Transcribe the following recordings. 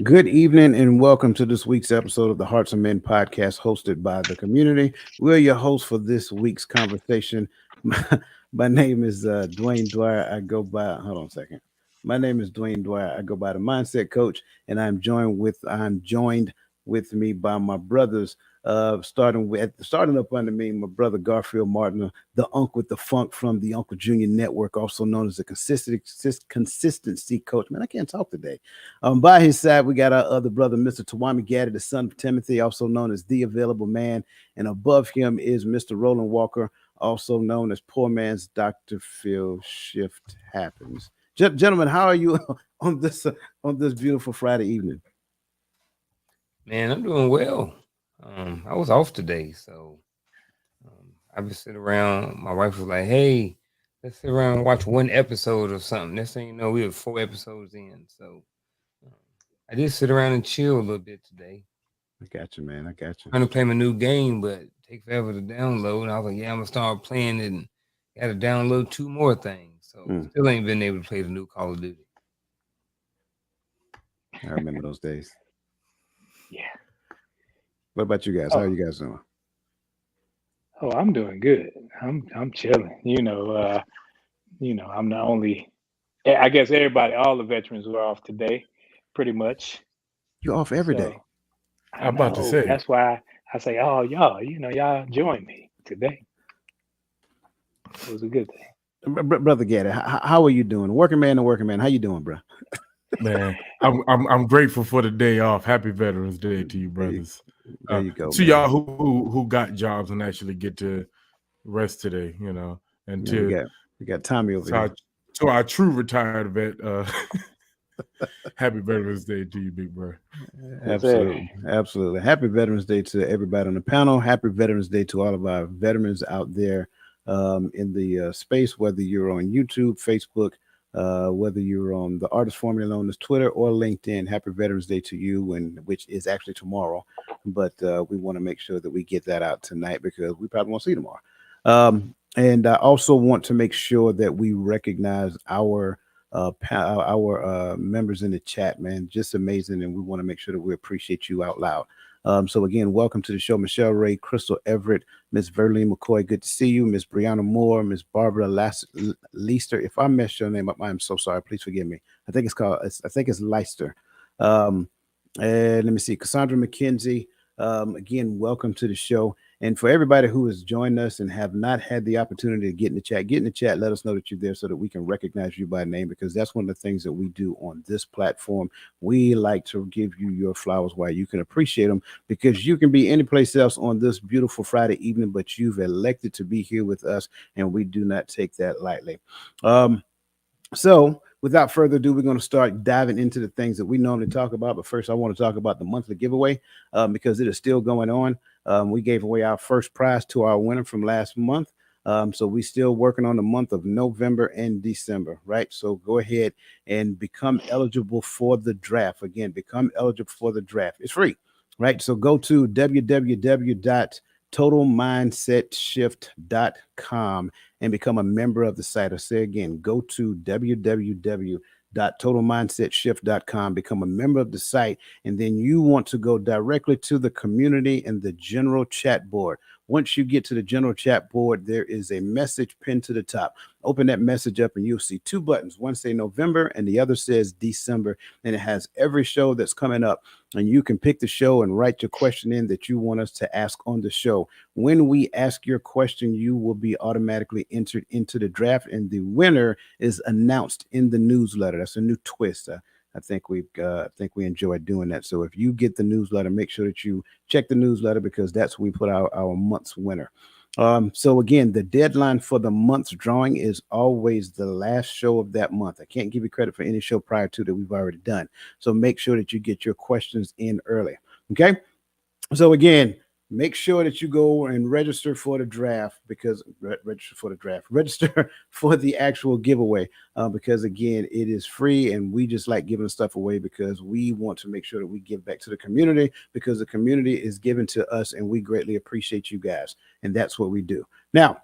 Good evening and welcome to this week's episode of the Hearts of Men podcast hosted by the community. We're your hosts for this week's conversation. My name is Dwayne Dwyer. I go by, hold on a second. My name is Dwayne Dwyer. I go by the Mindset Coach, and I'm joined with me by my brothers. Starting up under me, my brother Garfield Martin, the Unc with the Funk from the Uncle Junior Network, also known as the consistency coach. Man, I can't talk today. By his side, we got our other brother, Mr. Tawami Gaddy, the son of Timothy, also known as the Available Man. And above him is Mr. Roland Walker, also known as Poor Man's Dr. Phil. Shift happens. Gentlemen, how are you on this beautiful Friday evening? Man, I'm doing well. I was off today, so I just sit around. My wife was like, "Hey, let's sit around and watch one episode or something." Next thing you know, we were 4 episodes in, so um, I did sit around and chill a little bit today. I got you, man. I got you. Trying to play my new game, but it take forever to download. And I was like, "Yeah, I'm gonna start playing it." And got to download two more things, so Mm, still ain't been able to play the new Call of Duty. I remember those days. Yeah. What about you guys? How are Oh, you guys doing? I'm doing good. I'm chilling. I'm the only. I guess everybody, all the veterans were off today, pretty much. You off every day? So I I'm about to know say, that's why I say, oh y'all, y'all join me today. It was a good thing. Brother Gaddy, how are you doing? Working man and working man. How you doing, bro? man, I'm grateful for the day off. Happy Veterans Day to you, There you, brothers. there you go, To man. y'all who got jobs and actually get to rest today, and Yeah, we got Tommy over to here. our, to our true retired vet, Happy Veterans Day to you, big bro. Yes, sir. Absolutely, absolutely. Happy Veterans Day to everybody on the panel. Happy Veterans Day to all of our veterans out there in the space, whether you're on YouTube, Facebook, whether you're on the artist formerly known as Twitter or LinkedIn. Happy Veterans Day to you, and which is actually tomorrow. But we want to make sure that we get that out tonight because we probably won't see you tomorrow. And I also want to make sure that we recognize our members in the chat, man. Just amazing, and we want to make sure that we appreciate you out loud. So again, welcome to the show, Michelle Ray, Crystal Everett, Miss Verlene McCoy. Good to see you, Miss Brianna Moore, Miss Barbara Leister. If I messed your name up, I'm so sorry. Please forgive me. I think it's Leister. Um, and let me see, Cassandra McKenzie. Again, welcome to the show. And for everybody who has joined us and have not had the opportunity to get in the chat, let us know that you're there so that we can recognize you by name because that's one of the things that we do on this platform. We like to give you your flowers while you can appreciate them because you can be any place else on this beautiful Friday evening, but you've elected to be here with us, and we do not take that lightly. So, without further ado, we're going to start diving into the things that we normally talk about. But first, I want to talk about the monthly giveaway because it is still going on. We gave away our first prize to our winner from last month. So we're still working on the month of November and December, right? So go ahead and become eligible for the draft. Again, become eligible for the draft. It's free, right? So go to www.totalmindsetshift.com and become a member of the site. I say again, go to www.totalmindsetshift.com, become a member of the site, and then you want to go directly to the community and the general chat board. Once you get to the general chat board, there is a message pinned to the top. Open that message up and you'll see two buttons. One says November and the other says December. And it has every show that's coming up. And you can pick the show and write your question in that you want us to ask on the show. When we ask your question, you will be automatically entered into the draft, and the winner is announced in the newsletter. That's a new twist. I think we enjoy doing that. So if you get the newsletter, make sure that you check the newsletter because that's where we put our month's winner. So again, the deadline for the month's drawing is always the last show of that month. I can't give you credit for any show prior to that we've already done. So make sure that you get your questions in early. Okay. So again, make sure that you go and register for the draft register for the actual giveaway because again, it is free and we just like giving stuff away because we want to make sure that we give back to the community because the community is given to us and we greatly appreciate you guys, and that's what we do. Now,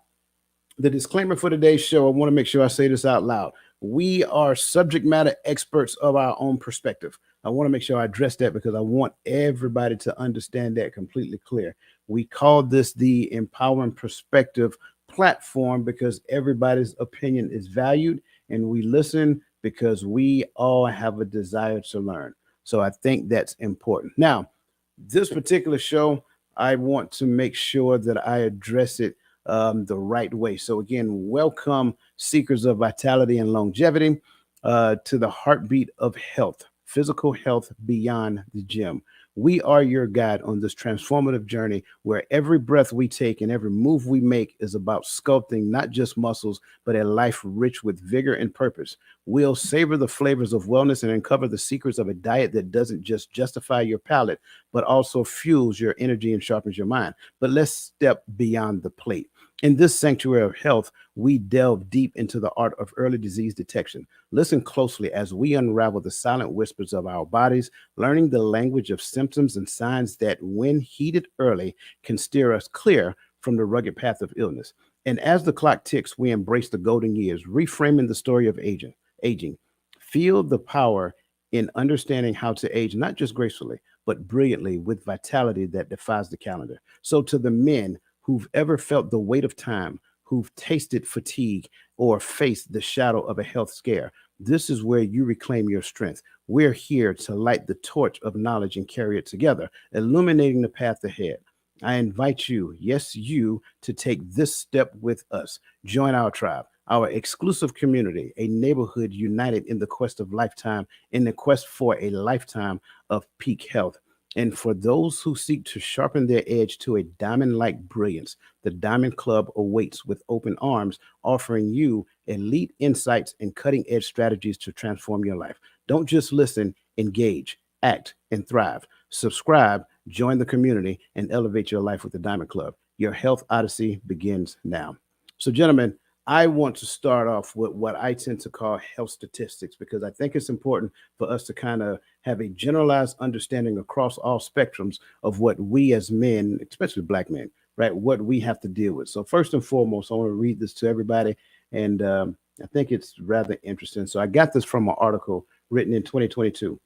the disclaimer for today's show, I want to make sure I say this out loud. We are subject matter experts of our own perspective. I want to make sure I address that because I want everybody to understand that completely clear. We call this the Empowering Perspective platform because everybody's opinion is valued and we listen because we all have a desire to learn. So I think that's important. Now, this particular show, I want to make sure that I address it the right way. So, again, welcome, seekers of vitality and longevity, to the heartbeat of health, physical health beyond the gym. We are your guide on this transformative journey where every breath we take and every move we make is about sculpting not just muscles, but a life rich with vigor and purpose. We'll savor the flavors of wellness and uncover the secrets of a diet that doesn't just justify your palate, but also fuels your energy and sharpens your mind. But let's step beyond the plate. In this sanctuary of health, we delve deep into the art of early disease detection. Listen closely as we unravel the silent whispers of our bodies, learning the language of symptoms and signs that, when heeded early, can steer us clear from the rugged path of illness. And as the clock ticks, we embrace the golden years, reframing the story of aging. Feel the power in understanding how to age not just gracefully, but brilliantly with vitality that defies the calendar. So, to the men who've ever felt the weight of time, who've tasted fatigue, or faced the shadow of a health scare, this is where you reclaim your strength. We're here to light the torch of knowledge and carry it together, illuminating the path ahead. I invite you, yes, you, to take this step with us. Join our tribe, our exclusive community, a neighborhood united in the quest for a lifetime of peak health. And for those who seek to sharpen their edge to a diamond like brilliance, the Diamond Club awaits with open arms, offering you elite insights and cutting edge strategies to transform your life. Don't just listen, engage, act, and thrive. Subscribe, join the community, and elevate your life with the Diamond Club. Your health odyssey begins now. So, gentlemen, I want to start off with what I tend to call health statistics because I think it's important for us to kind of have a generalized understanding across all spectrums of what we as men, especially black men, right, what we have to deal with. So, first and foremost, I want to read this to everybody, and I think it's rather interesting. So, I got this from an article written in 2022.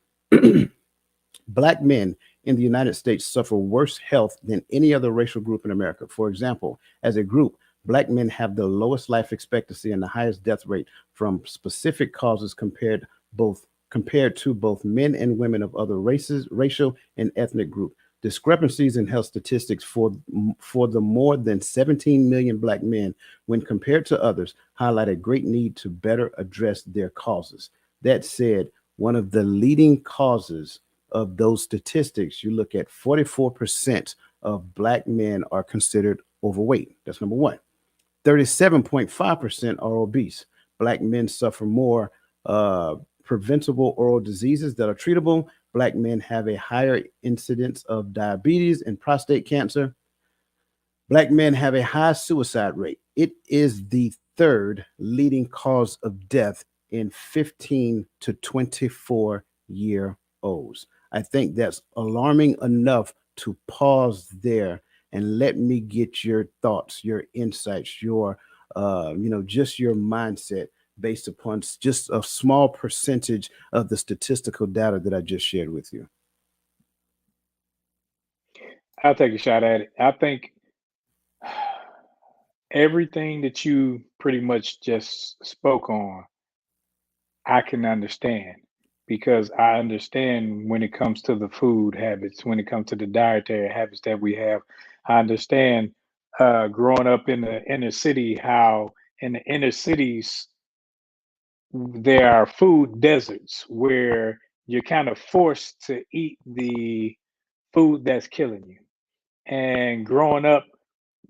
Black men in the United States suffer worse health than any other racial group in America. For example, as a group, Black men have the lowest life expectancy and the highest death rate from specific causes compared to both men and women of other races, racial and ethnic group. Discrepancies in health statistics for the more than 17 million Black men, when compared to others, highlight a great need to better address their causes. That said, one of the leading causes of those statistics, you look at 44% of Black men are considered overweight. That's number one. 37.5% are obese. Black men suffer more preventable oral diseases that are treatable. Black men have a higher incidence of diabetes and prostate cancer. Black men have a high suicide rate. It is the third leading cause of death in 15 to 24-year olds. I think that's alarming enough to pause there and let me get your thoughts, your insights, your just your mindset based upon just a small percentage of the statistical data that I just shared with you. I'll take a shot at it. I think everything that you pretty much just spoke on, I can understand because I understand when it comes to the food habits, when it comes to the dietary habits that we have. I understand growing up in the inner city how in the inner cities there are food deserts where you're kind of forced to eat the food that's killing you. And growing up,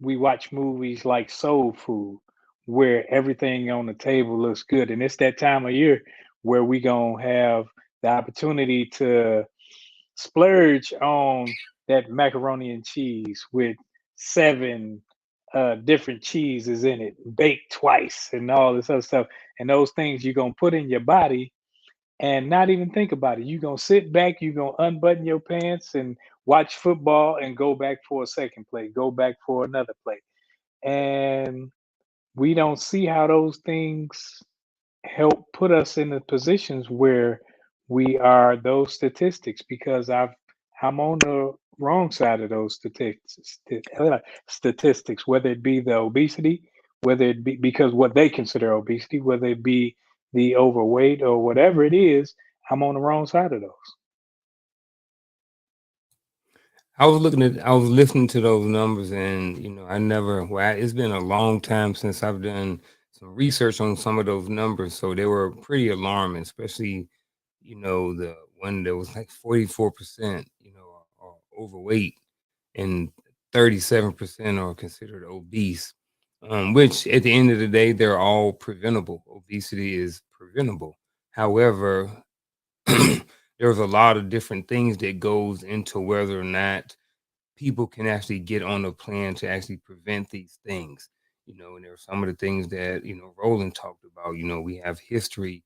we watch movies like Soul Food, where everything on the table looks good. And it's that time of year where we gonna have the opportunity to splurge on that macaroni and cheese with seven different cheeses in it, baked twice, and all this other stuff. And those things you're gonna put in your body and not even think about it. You're gonna sit back, you're gonna unbutton your pants and watch football and go back for a second play, go back for another play. And we don't see how those things help put us in the positions where we are those statistics because I'm on the wrong side of those statistics, whether it be the obesity, whether it be because what they consider obesity, whether it be the overweight or whatever it is, I'm on the wrong side of those. I was listening to those numbers, and I never. Well, it's been a long time since I've done some research on some of those numbers, so they were pretty alarming, especially the one that was like 44%, are overweight, and 37% are considered obese. Which at the end of the day, they're all preventable. Obesity is preventable. However, there's a lot of different things that goes into whether or not people can actually get on a plan to actually prevent these things. And there are some of the things that Roland talked about. We have history,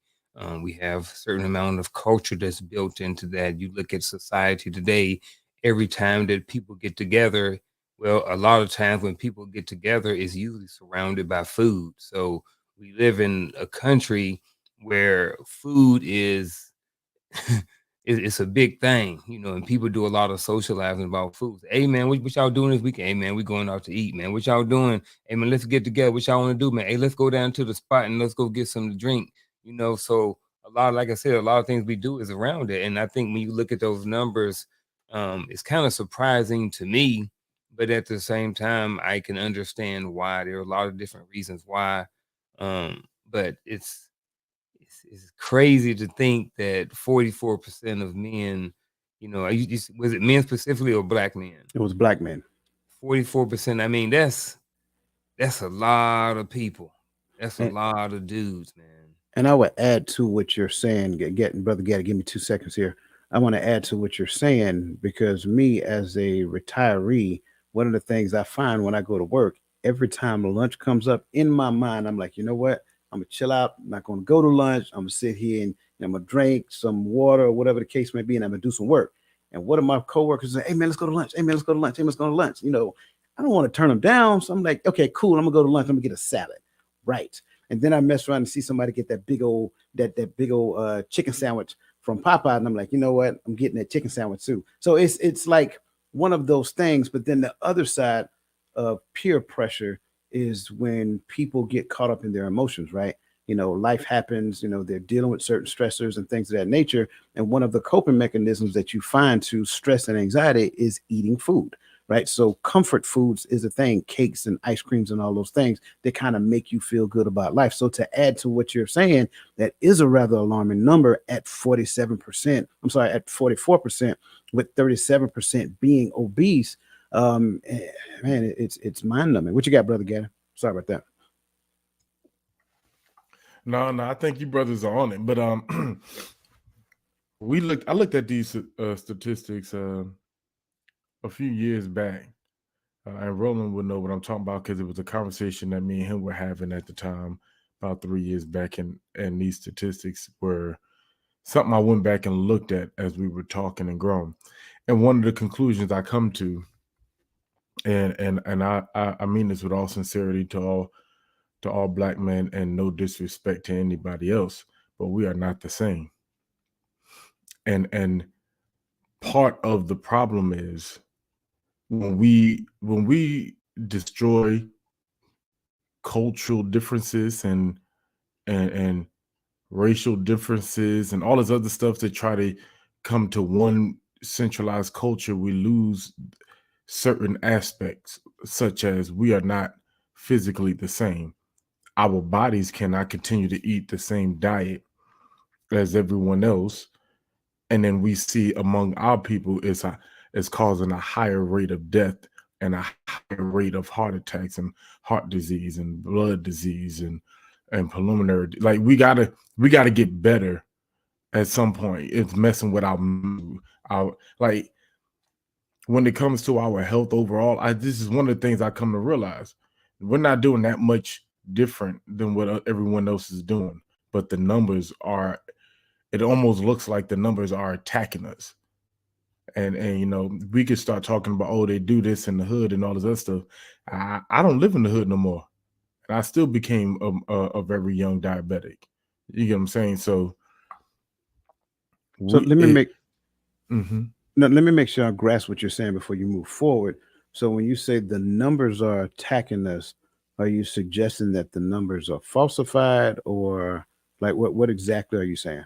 we have certain amount of culture that's built into that. You look at society today, every time that people get together, well, a lot of times when people get together is usually surrounded by food. So we live in a country where food is it's a big thing, and people do a lot of socializing about food. Hey man, what y'all doing this weekend? Hey man, we going out to eat, man. What y'all doing? Hey man, let's get together. What y'all want to do, man? Hey, let's go down to the spot and let's go get something to drink. So a lot, like I said, a lot of things we do is around it. And I think when you look at those numbers, it's kind of surprising to me, but at the same time, I can understand why. There are a lot of different reasons why. But it's crazy to think that 44% of men, was it men specifically or black men? It was black men. 44%. I mean, that's a lot of people. That's a And, lot of dudes, man. and I would add to what you're saying. Brother Gaddy, give me 2 seconds here. I want to add to what you're saying because me as a retiree, one of the things I find when I go to work, every time lunch comes up in my mind, I'm like, you know what? I'm gonna chill out. I'm not gonna go to lunch. I'm gonna sit here and I'm gonna drink some water or whatever the case may be, and I'm gonna do some work. And one of my coworkers say, "Hey man, let's go to lunch. Hey man, let's go to lunch. Hey, let's go to lunch." I don't want to turn them down, so I'm like, "Okay, cool. I'm gonna go to lunch. I'm gonna get a salad." Right. And then I mess around and see somebody get that big old chicken sandwich from Popeye, and I'm like, you know what? I'm getting that chicken sandwich too. So it's like one of those things. But then the other side of peer pressure is when people get caught up in their emotions, right? Life happens. They're dealing with certain stressors and things of that nature. And one of the coping mechanisms that you find to stress and anxiety is eating food, right? So comfort foods is a thing, cakes and ice creams and all those things that kind of make you feel good about life. So to add to what you're saying, that is a rather alarming number at 47%. I'm sorry, at 44%, with 37% being obese. Man, it's mind numbing. What you got, Brother Gaddy? Sorry about that. No, I think you brothers are on it. But I looked at these statistics a few years back. And Roland would know what I'm talking about because it was a conversation that me and him were having at the time about 3 years back, and these statistics were something I went back and looked at as we were talking and growing. And one of the conclusions I come to, and I mean this with all sincerity to all black men and no disrespect to anybody else, but we are not the same. And part of the problem is when we destroy cultural differences and racial differences and all this other stuff to try to come to one centralized culture, we lose certain aspects, such as we are not physically the same. Our bodies cannot continue to eat the same diet as everyone else, and then we see among our people is causing a higher rate of death and a higher rate of heart attacks and heart disease and blood disease and pulmonary, like we gotta get better at some point. It's messing with our like when it comes to our health overall. This is one of the things I come to realize. We're not doing that much different than what everyone else is doing, but the numbers are, it almost looks like the numbers are attacking us. And we could start talking about, oh, they do this in the hood and all this other stuff. I don't live in the hood no more, and I still became a very young diabetic. You get what I'm saying? So So we it. Mm-hmm. let me make sure I grasp what you're saying before you move forward. So when you say the numbers are attacking us, are you suggesting that the numbers are falsified, or like what exactly are you saying?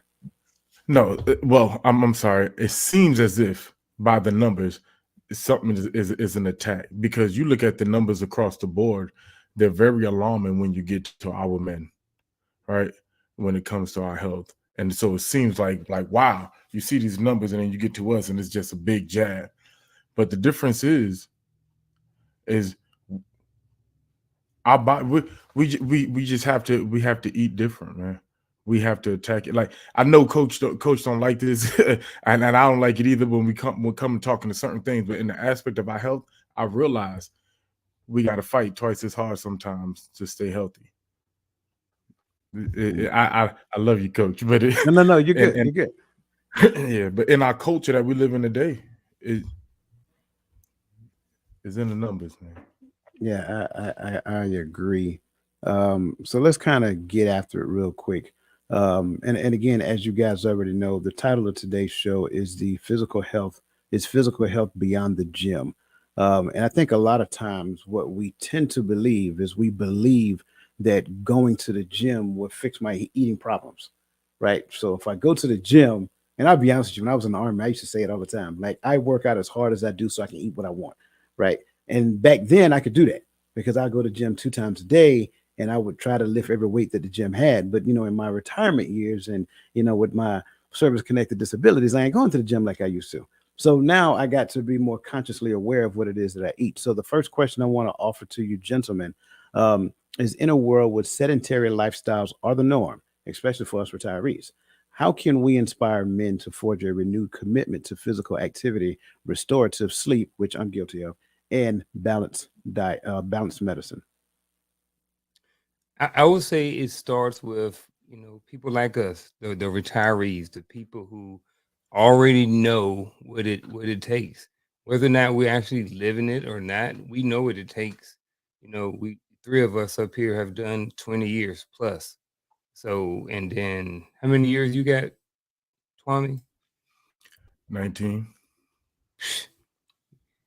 No, well, I'm sorry. It seems as if by the numbers, something is an attack, because you look at the numbers across the board, they're very alarming when you get to our men, right? When it comes to our health, and so it seems like wow, you see these numbers, and then you get to us, and it's just a big jab. But the difference is our body. We just have to eat different, man. We have to attack it. Like, I know coach don't like this, and I don't like it either when we come talking to certain things. But in the aspect of our health, I realize we got to fight twice as hard sometimes to stay healthy. Mm. I love you, coach, but No, you're good. and You're good. yeah, but in our culture that we live in today, it is in the numbers, man. Yeah, I agree. So let's kind of get after it real quick. And again, as you guys already know, the title of today's show is the physical health is physical health beyond the gym. And I think a lot of times what we tend to believe is we believe that going to the gym will fix my eating problems, right? So if I go to the gym, and I'll be honest with you, when I was in the army, I used to say it all the time, like I work out as hard as I do so I can eat what I want, right? And back then I could do that because I go to the gym 2 times a day and I would try to lift every weight that the gym had. But in my retirement years and with my service connected disabilities, I ain't going to the gym like I used to. So now I got to be more consciously aware of what it is that I eat. So the first question I want to offer to you, gentlemen, is in a world where sedentary lifestyles are the norm, especially for us retirees, how can we inspire men to forge a renewed commitment to physical activity, restorative sleep, which I'm guilty of, and balanced diet, balanced medicine? I would say it starts with people like us, the retirees, the people who already know what it takes, whether or not we're actually living it or not. We know what it takes. We three of us up here have done 20 years plus. So, and then how many years you got, Twami? 19.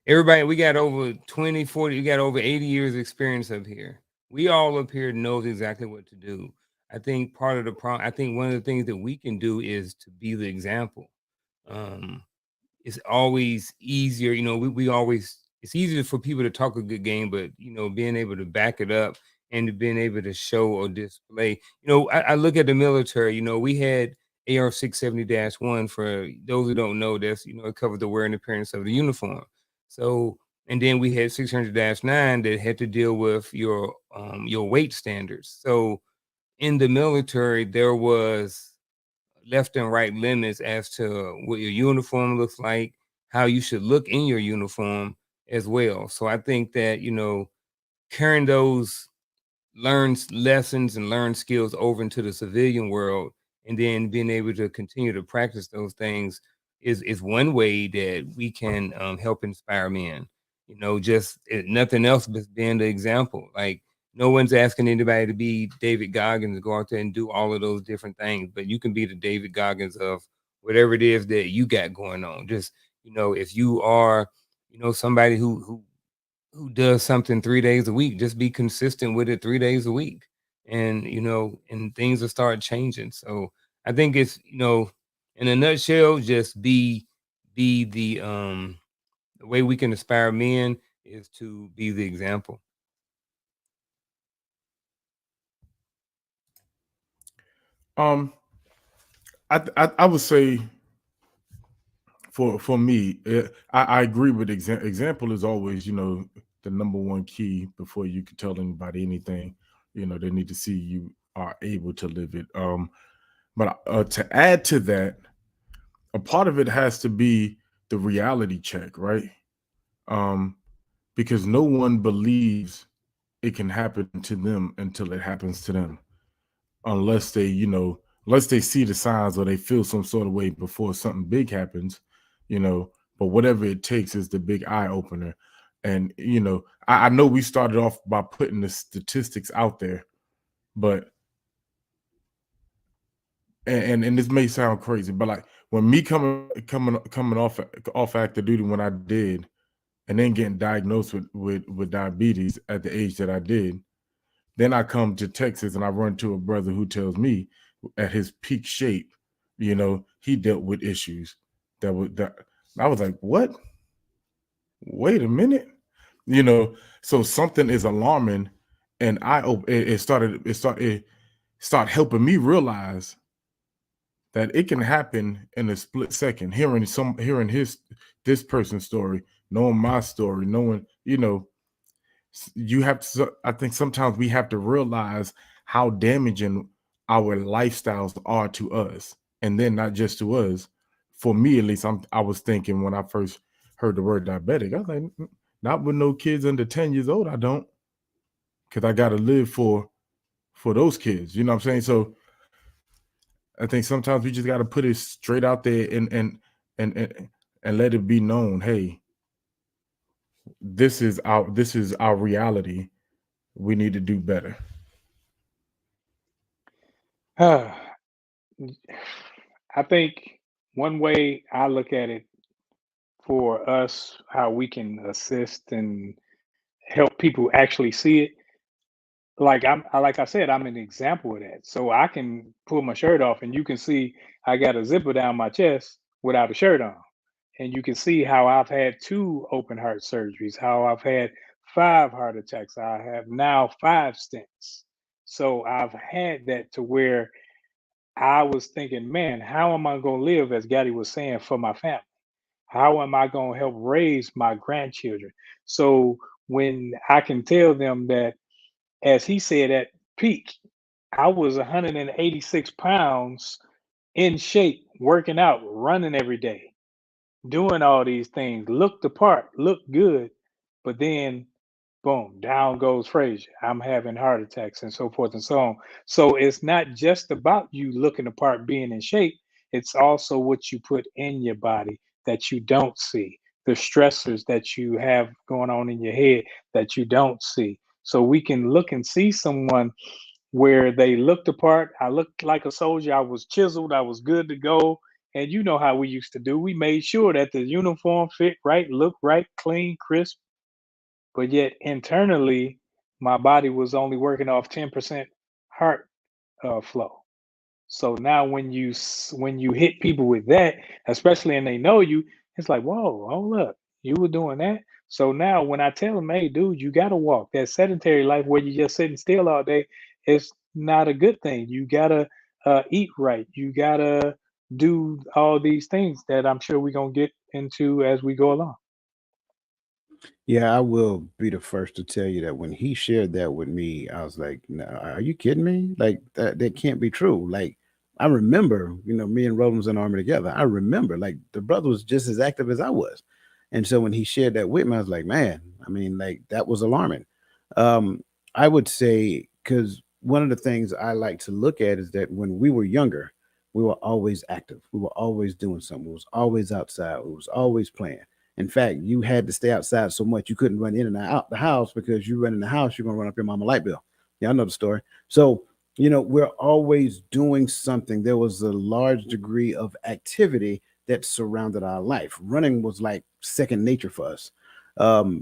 Everybody, we got over 20, 40, we got over 80 years experience up here. We all up here knows exactly what to do. I think part of the problem, I think one of the things that we can do is to be the example. Um, it's always easier, we always, it's easier for people to talk a good game, but being able to back it up and being able to show or display, I look at the military, we had AR 670-1. For those who don't know, that's it covered the wear and appearance of the uniform. So, and then we had 600-9 that had to deal with your weight standards. So in the military, there was left and right limits as to what your uniform looks like, how you should look in your uniform as well. So I think that, carrying those learn lessons and learn skills over into the civilian world, and then being able to continue to practice those things is one way that we can help inspire men. Just nothing else but being the example. Like, no one's asking anybody to be David Goggins, to go out there and do all of those different things, but you can be the David Goggins of whatever it is that you got going on. Just if you are somebody who does something 3 days a week, just be consistent with it 3 days a week. And and things will start changing. So I think it's, in a nutshell, just be the way we can inspire men is to be the example. Um, I would say for me, I agree with example is always the number one key before you can tell anybody anything. They need to see you are able to live it. But to add to that, a part of it has to be the reality check, right? Um, because no one believes it can happen to them until it happens to them, unless unless they see the signs or they feel some sort of way before something big happens, you know. But whatever it takes is the big eye opener. And I know we started off by putting the statistics out there, but and this may sound crazy, but like when me coming off active duty when I did, and then getting diagnosed with diabetes at the age that I did, then I come to Texas and I run to a brother who tells me at his peak shape, he dealt with issues that I was like, what? Wait a minute, so something is alarming, and it started helping me realize that it can happen in a split second. Hearing this person's story, knowing my story, knowing, you have to, I think sometimes we have to realize how damaging our lifestyles are to us, and then not just to us. For me, at least, I was thinking when I first heard the word diabetic, I was like, not with no kids under 10 years old. I don't, because I got to live for those kids. You know what I'm saying? So I think sometimes we just got to put it straight out there and let it be known. Hey, this is our reality. We need to do better. I think one way I look at it for us, how we can assist and help people actually see it. Like I said, I'm an example of that. So I can pull my shirt off and you can see I got a zipper down my chest without a shirt on. And you can see how I've had 2 open heart surgeries, how I've had 5 heart attacks. I have now 5 stents. So I've had that to where I was thinking, man, how am I going to live, as Gaddy was saying, for my family? How am I going to help raise my grandchildren? So when I can tell them that, as he said, at peak, I was 186 pounds in shape, working out, running every day, doing all these things, looked the part, looked good, but then boom, down goes Frazier. I'm having heart attacks and so forth and so on. So it's not just about you looking the part, being in shape. It's also what you put in your body that you don't see, the stressors that you have going on in your head that you don't see. So we can look and see someone where they looked the part. I looked like a soldier. I was chiseled. I was good to go. And you know how we used to do. We made sure that the uniform fit right, looked right, clean, crisp, but yet internally, my body was only working off 10% heart flow. So now when you hit people with that, especially and they know you, it's like, whoa, hold up, you were doing that. So now when I tell them, hey, dude, you got to walk. That sedentary life where you're just sitting still all day is not a good thing. You gotta eat right. You gotta do all these things that I'm sure we're gonna get into as we go along. Yeah, I will be the first to tell you that when he shared that with me, I was like, no, are you kidding me? Like that can't be true. Like I remember, me and Roland was in the army together. I remember like the brother was just as active as I was. And so when he shared that with me, I was like, man, I mean, like that was alarming. Um, I would say because one of the things I like to look at is that when we were younger, we were always active. We were always doing something. We was always outside. We was always playing. In fact, you had to stay outside so much you couldn't run in and out the house because you run in the house, you're gonna run up your mama light bill. Yeah, I know the story. So, we're always doing something. There was a large degree of activity that surrounded our life. Running was like second nature for us.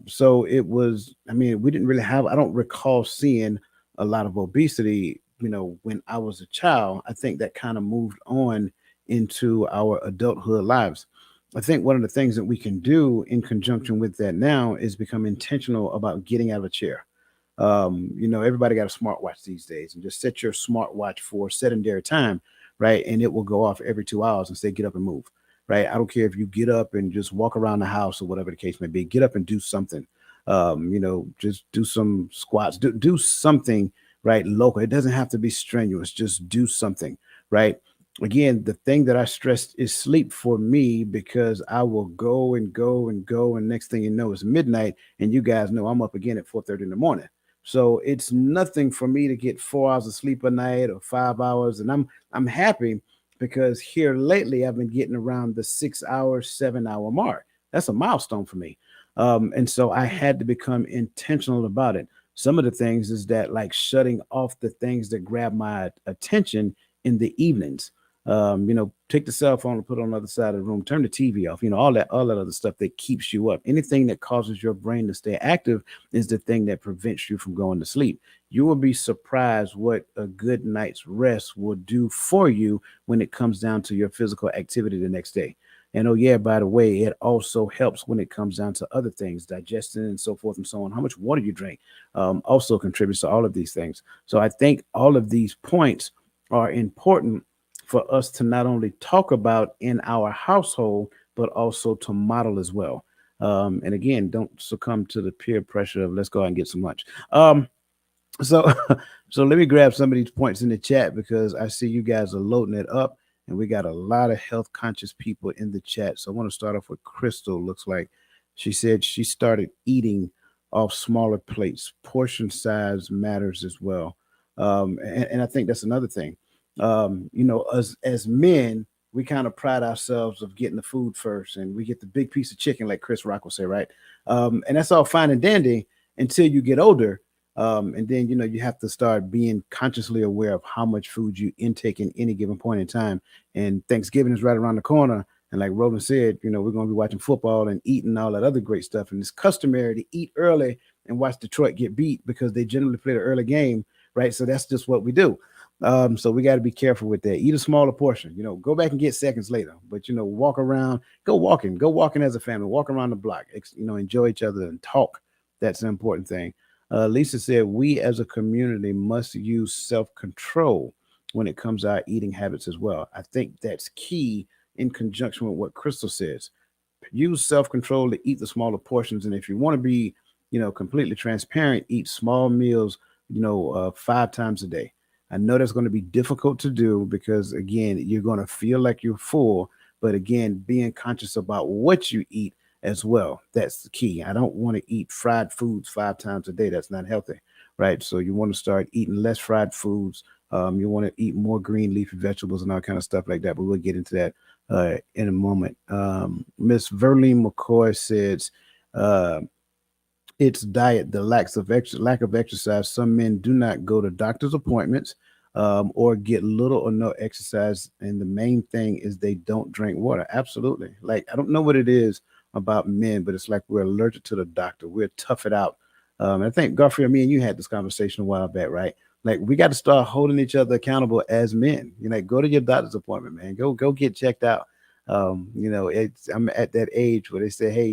So it was, I mean, we didn't really have, I don't recall seeing a lot of obesity, when I was a child. I think that kind of moved on into our adulthood lives. I think one of the things that we can do in conjunction with that now is become intentional about getting out of a chair. Everybody got a smartwatch these days, and just set your smartwatch for sedentary time, right? And it will go off every 2 hours and say, get up and move, right? I don't care if you get up and just walk around the house or whatever the case may be, get up and do something. Just do some squats, do something, right? Local. It doesn't have to be strenuous, just do something, right? Again, the thing that I stressed is sleep for me because I will go and go and go, and next thing you know, it's midnight, and you guys know I'm up again at 4:30 in the morning. So it's nothing for me to get 4 hours of sleep a night or 5 hours, and I'm happy because here lately I've been getting around the 6 hour, 7 hour mark. That's a milestone for me, and so I had to become intentional about it. Some of the things is that like shutting off the things that grab my attention in the evenings. Take the cell phone and put it on the other side of the room, turn the TV off, all that other stuff that keeps you up. Anything that causes your brain to stay active is the thing that prevents you from going to sleep. You will be surprised what a good night's rest will do for you when it comes down to your physical activity the next day. And oh yeah, by the way, it also helps when it comes down to other things, digestion and so forth and so on. How much water you drink also contributes to all of these things. So I think all of these points are important for us to not only talk about in our household, but also to model as well. And again, don't succumb to the peer pressure of let's go out and get some lunch. So so let me grab some of these points in the chat because I see you guys are loading it up, and we got a lot of health conscious people in the chat. So I want to start off with Crystal. Looks like she said she started eating off smaller plates. Portion size matters as well. And I think that's another thing. As men, we kind of pride ourselves of getting the food first, and we get the big piece of chicken, like Chris Rock will say, right? And that's all fine and dandy until you get older, and then you have to start being consciously aware of how much food you intake in any given point in time. And Thanksgiving is right around the corner. And like Roland said, we're going to be watching football and eating all that other great stuff. And it's customary to eat early and watch Detroit get beat because they generally play the early game, right? So that's just what we do. So we got to be careful with that. Eat a smaller portion, go back and get seconds later, but walk around, go walking as a family, walk around the block, enjoy each other and talk. That's an important thing. Lisa said, we as a community must use self control when it comes to our eating habits as well. I think that's key in conjunction with what Crystal says. Use self control to eat the smaller portions. And if you want to be, completely transparent, eat small meals, 5 times a day. I know that's going to be difficult to do because, again, you're going to feel like you're full. But again, being conscious about what you eat as well. That's the key. I don't want to eat fried foods 5 times a day. That's not healthy, right? So you want to start eating less fried foods. You want to eat more green leafy vegetables and all kind of stuff like that. But we'll get into that in a moment. Miss Verlene McCoy says, uh, it's diet, the lack of exercise. Some men do not go to doctor's appointments or get little or no exercise, and the main thing is they don't drink water. Absolutely. Like I don't know what it is about men, but it's like we're allergic to the doctor. We're tough it out. I think Garfield, me and you had this conversation a while back, right? Like we got to start holding each other accountable as men. Go to your doctor's appointment, man. Go get checked out. I'm at that age where they say, hey,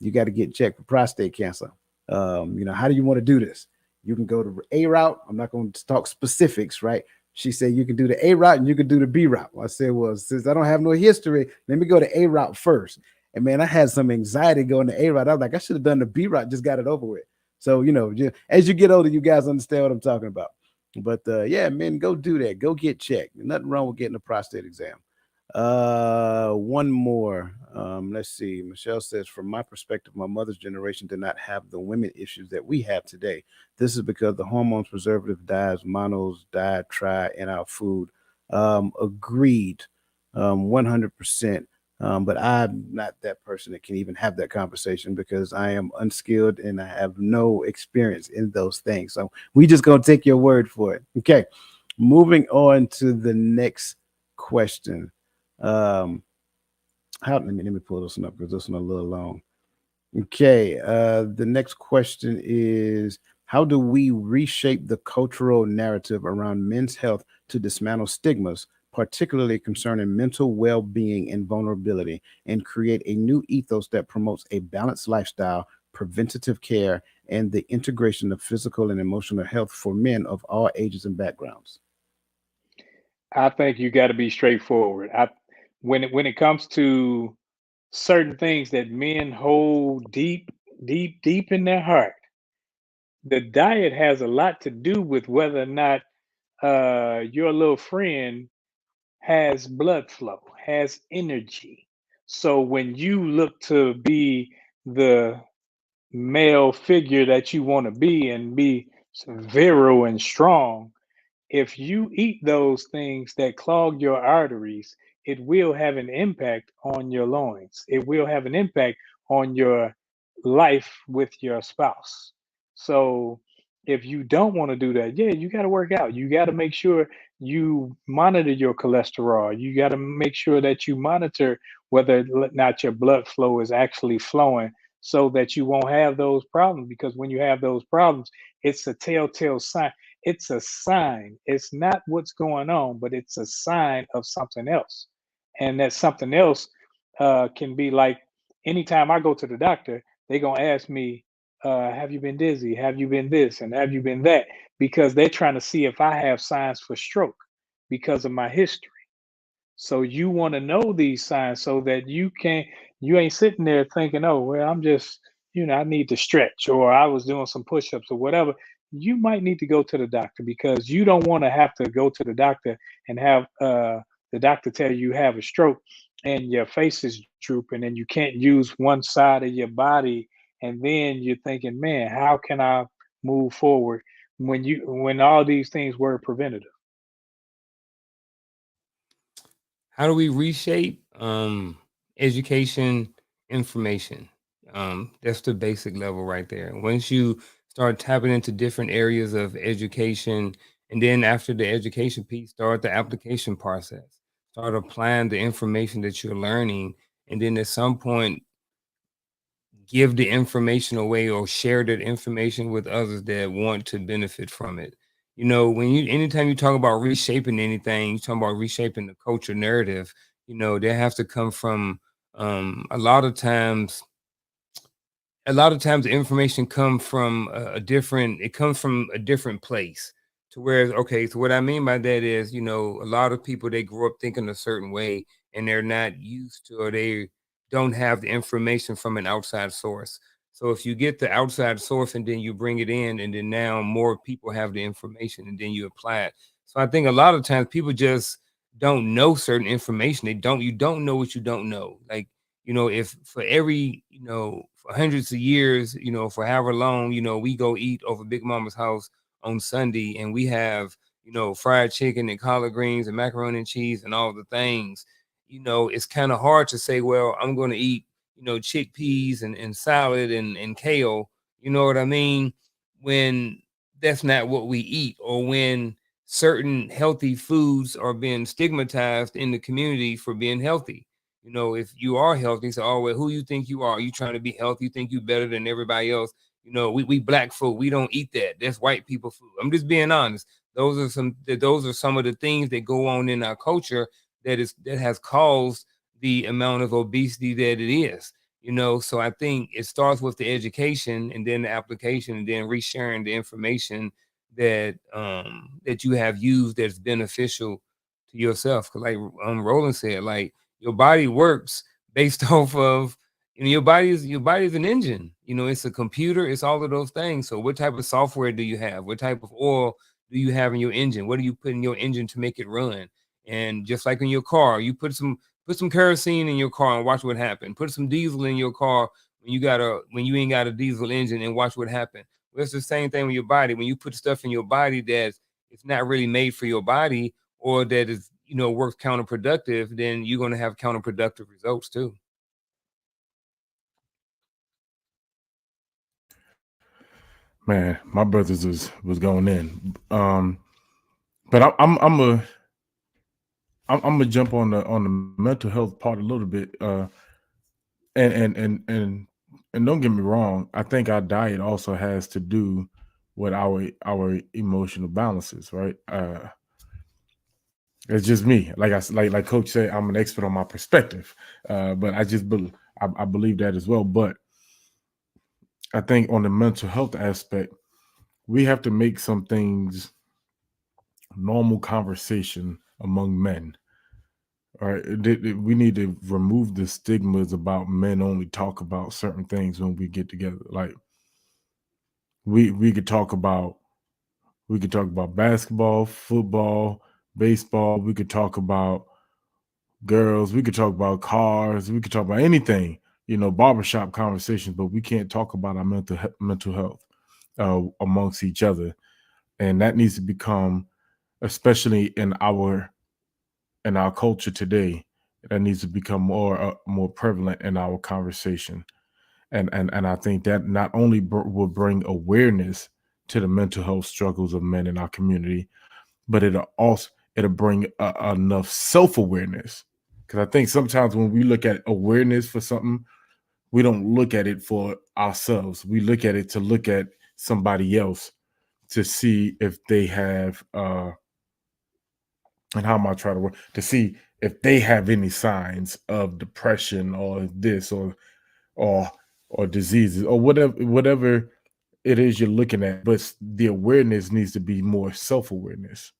you got to get checked for prostate cancer. How do you want to do this? You can go to A route. I'm not going to talk specifics, right? She said you can do the A route and you can do the B route. I said, well, since I don't have no history, let me go to A route first. And man, I had some anxiety going to A route. I was like, I should have done the B route, just got it over with. So, as you get older, you guys understand what I'm talking about. But yeah, men, go do that. Go get checked. Nothing wrong with getting a prostate exam. One more. Let's see. Michelle says, from my perspective, my mother's generation did not have the women issues that we have today. This is because the hormones, preservative dyes, monos, dye, tri in our food. Agreed. 100%. But I'm not that person that can even have that conversation because I am unskilled and I have no experience in those things. So we just gonna take your word for it. Okay. Moving on to the next question. um let me pull this one up because this one a little long. Okay, the next question is, how do we reshape the cultural narrative around men's health to dismantle stigmas, particularly concerning mental well-being and vulnerability, and create a new ethos that promotes a balanced lifestyle, preventative care, and the integration of physical and emotional health for men of all ages and backgrounds? I think you got to be straightforward. When it comes to certain things that men hold deep, deep, deep in their heart, the diet has a lot to do with whether or not your little friend has blood flow, has energy. So when you look to be the male figure that you want to be and be virile and strong, if you eat those things that clog your arteries, it will have an impact on your loins. It will have an impact on your life with your spouse. So if you don't want to do that, yeah, you got to work out. You got to make sure you monitor your cholesterol. You got to make sure that you monitor whether or not your blood flow is actually flowing so that you won't have those problems. Because when you have those problems, it's a telltale sign. It's a sign. It's not what's going on, but it's a sign of something else. And that something else can be like anytime I go to the doctor, they're going to ask me, have you been dizzy? Have you been this? And have you been that? Because they're trying to see if I have signs for stroke because of my history. So you want to know these signs so that you ain't sitting there thinking, oh, well, I'm just, I need to stretch or I was doing some push-ups or whatever. You might need to go to the doctor because you don't want to have to go to the doctor and have the doctor tell you have a stroke and your face is drooping and you can't use one side of your body. And then you're thinking, man, how can I move forward when all these things were preventative? How do we reshape education information? That's the basic level right there. Once you start tapping into different areas of education, and then after the education piece, start the application process. Start applying the information that you're learning, and then at some point give the information away or share that information with others that want to benefit from it. Anytime you talk about reshaping anything, you talk about reshaping the culture narrative, they have to come from a lot of times the information come from it comes from a different place to where, okay, so what I mean by that is, a lot of people, they grow up thinking a certain way and they're not used to, or they don't have the information from an outside source. So if you get the outside source and then you bring it in, and then now more people have the information and then you apply it. So I think a lot of times people just don't know certain information. You don't know what you don't know. Like, if for every, for hundreds of years, for however long, we go eat over Big Mama's house on Sunday and we have, fried chicken and collard greens and macaroni and cheese and all the things, it's kind of hard to say, well, I'm going to eat, chickpeas and salad and kale, you know what I mean? When that's not what we eat, or when certain healthy foods are being stigmatized in the community for being healthy. If you are healthy, so, oh, well, who you think you are? You trying to be healthy? You think you better than everybody else? We black folk, we don't eat that. That's white people food. I'm just being honest. Those are some of the things that go on in our culture that has caused the amount of obesity that it is. So I think it starts with the education and then the application and then resharing the information that you have used that's beneficial to yourself. Cause like Roland said, like, your body works based off of, your body is an engine. It's a computer, it's all of those things. So what type of software do you have? What type of oil do you have in your engine? What do you put in your engine to make it run? And just like in your car, you put some kerosene in your car and watch what happens. Put some diesel in your car when you ain't got a diesel engine, and watch what happens. Well, it's the same thing with your body. When you put stuff in your body that it's not really made for your body, or that is, works counterproductive, then you're going to have counterproductive results too. Man, my brothers was going in. But I'm gonna jump on the mental health part a little bit. And don't get me wrong, I think our diet also has to do with our emotional balances, right? It's just me. Like Coach said, I'm an expert on my perspective, but I believe that as well. But I think on the mental health aspect, we have to make some things normal conversation among men. All right, we need to remove the stigmas about men only talk about certain things when we get together. Like we could talk about basketball, football, baseball. We could talk about girls. We could talk about cars. We could talk about anything. Barbershop conversations, but we can't talk about our mental health amongst each other, and that needs to become, especially in our culture today, that needs to become more prevalent in our conversation. And I think that not only will bring awareness to the mental health struggles of men in our community, but it'll bring enough self-awareness. Because I think sometimes when we look at awareness for something, we don't look at it for ourselves. We look at it to look at somebody else to see if they have and how am I trying to work to see if they have any signs of depression or this or or diseases or whatever it is you're looking at. But the awareness needs to be more self-awareness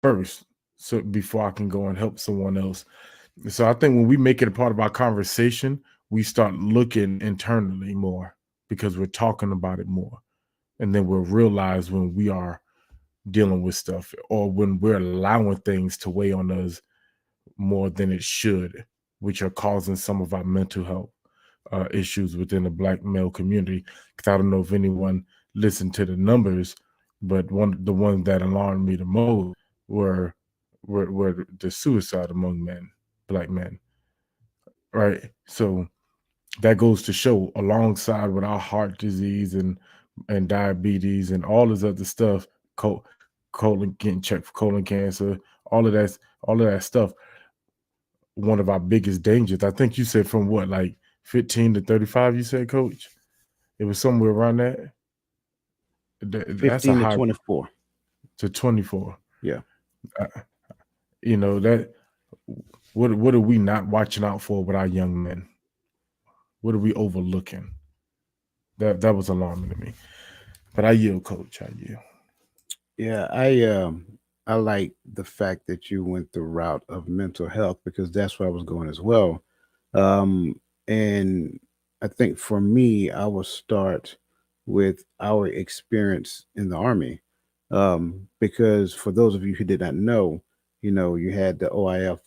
first, so before I can go and help someone else. So I think when we make it a part of our conversation, we start looking internally more because we're talking about it more. And then we'll realize when we are dealing with stuff or when we're allowing things to weigh on us more than it should, which are causing some of our mental health issues within the Black male community. Because I don't know if anyone listened to the numbers, but the ones that alarmed me the most were were the suicide among men, Black men, right? So that goes to show, alongside with our heart disease and diabetes and all this other stuff, colon getting checked for colon cancer, all of that stuff. One of our biggest dangers, I think you said from what, like 15 to 35, you said, Coach? It was somewhere around that. That's a 15 to high 24. to 24. Yeah. Uh, you know, that what are we not watching out for with our young men? What are we overlooking? That was alarming to me. But I yield, Coach. I yield. Yeah, I like the fact that you went the route of mental health because that's where I was going as well. Um, and I think for me, I will start with our experience in the army. Because for those of you who did not know, you had the OIF,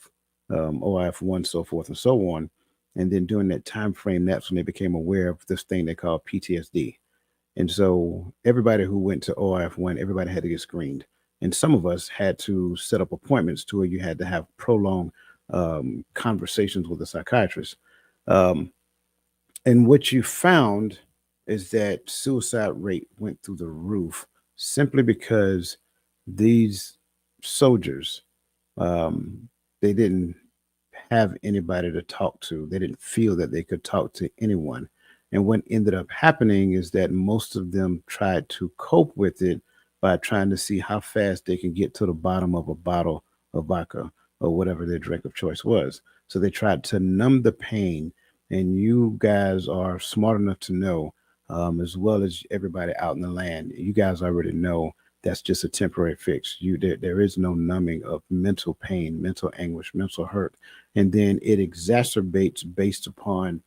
OIF one, so forth and so on. And then during that time frame, that's when they became aware of this thing they call PTSD. And so everybody who went to OIF1, everybody had to get screened. And some of us had to set up appointments to where you had to have prolonged conversations with a psychiatrist. Um, and what you found is that suicide rate went through the roof simply because these soldiers, um, they didn't have anybody to talk to. They didn't feel that they could talk to anyone. And what ended up happening is that most of them tried to cope with it by trying to see how fast they can get to the bottom of a bottle of vodka or whatever their drink of choice was. So they tried to numb the pain. And you guys are smart enough to know, as well as everybody out in the land, you guys already know that's just a temporary fix. There is no numbing of mental pain, mental anguish, mental hurt, and then it exacerbates based upon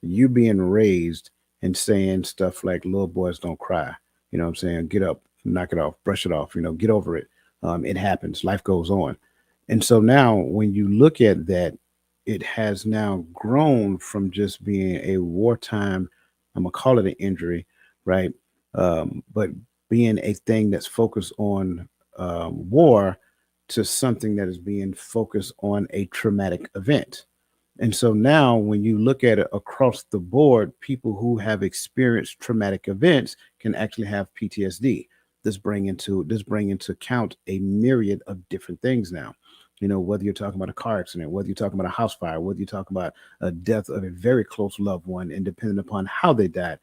you being raised and saying stuff like little boys don't cry. You know what I'm saying? Get up, knock it off, brush it off, get over it. It happens, life goes on. And so now when you look at that, it has now grown from just being a wartime, I'm gonna call it an injury, right? But being a thing that's focused on war to something that is being focused on a traumatic event. And so now, when you look at it across the board, people who have experienced traumatic events can actually have PTSD. This bring into account a myriad of different things now. Whether you're talking about a car accident, whether you're talking about a house fire, whether you're talking about a death of a very close loved one, and depending upon how they died,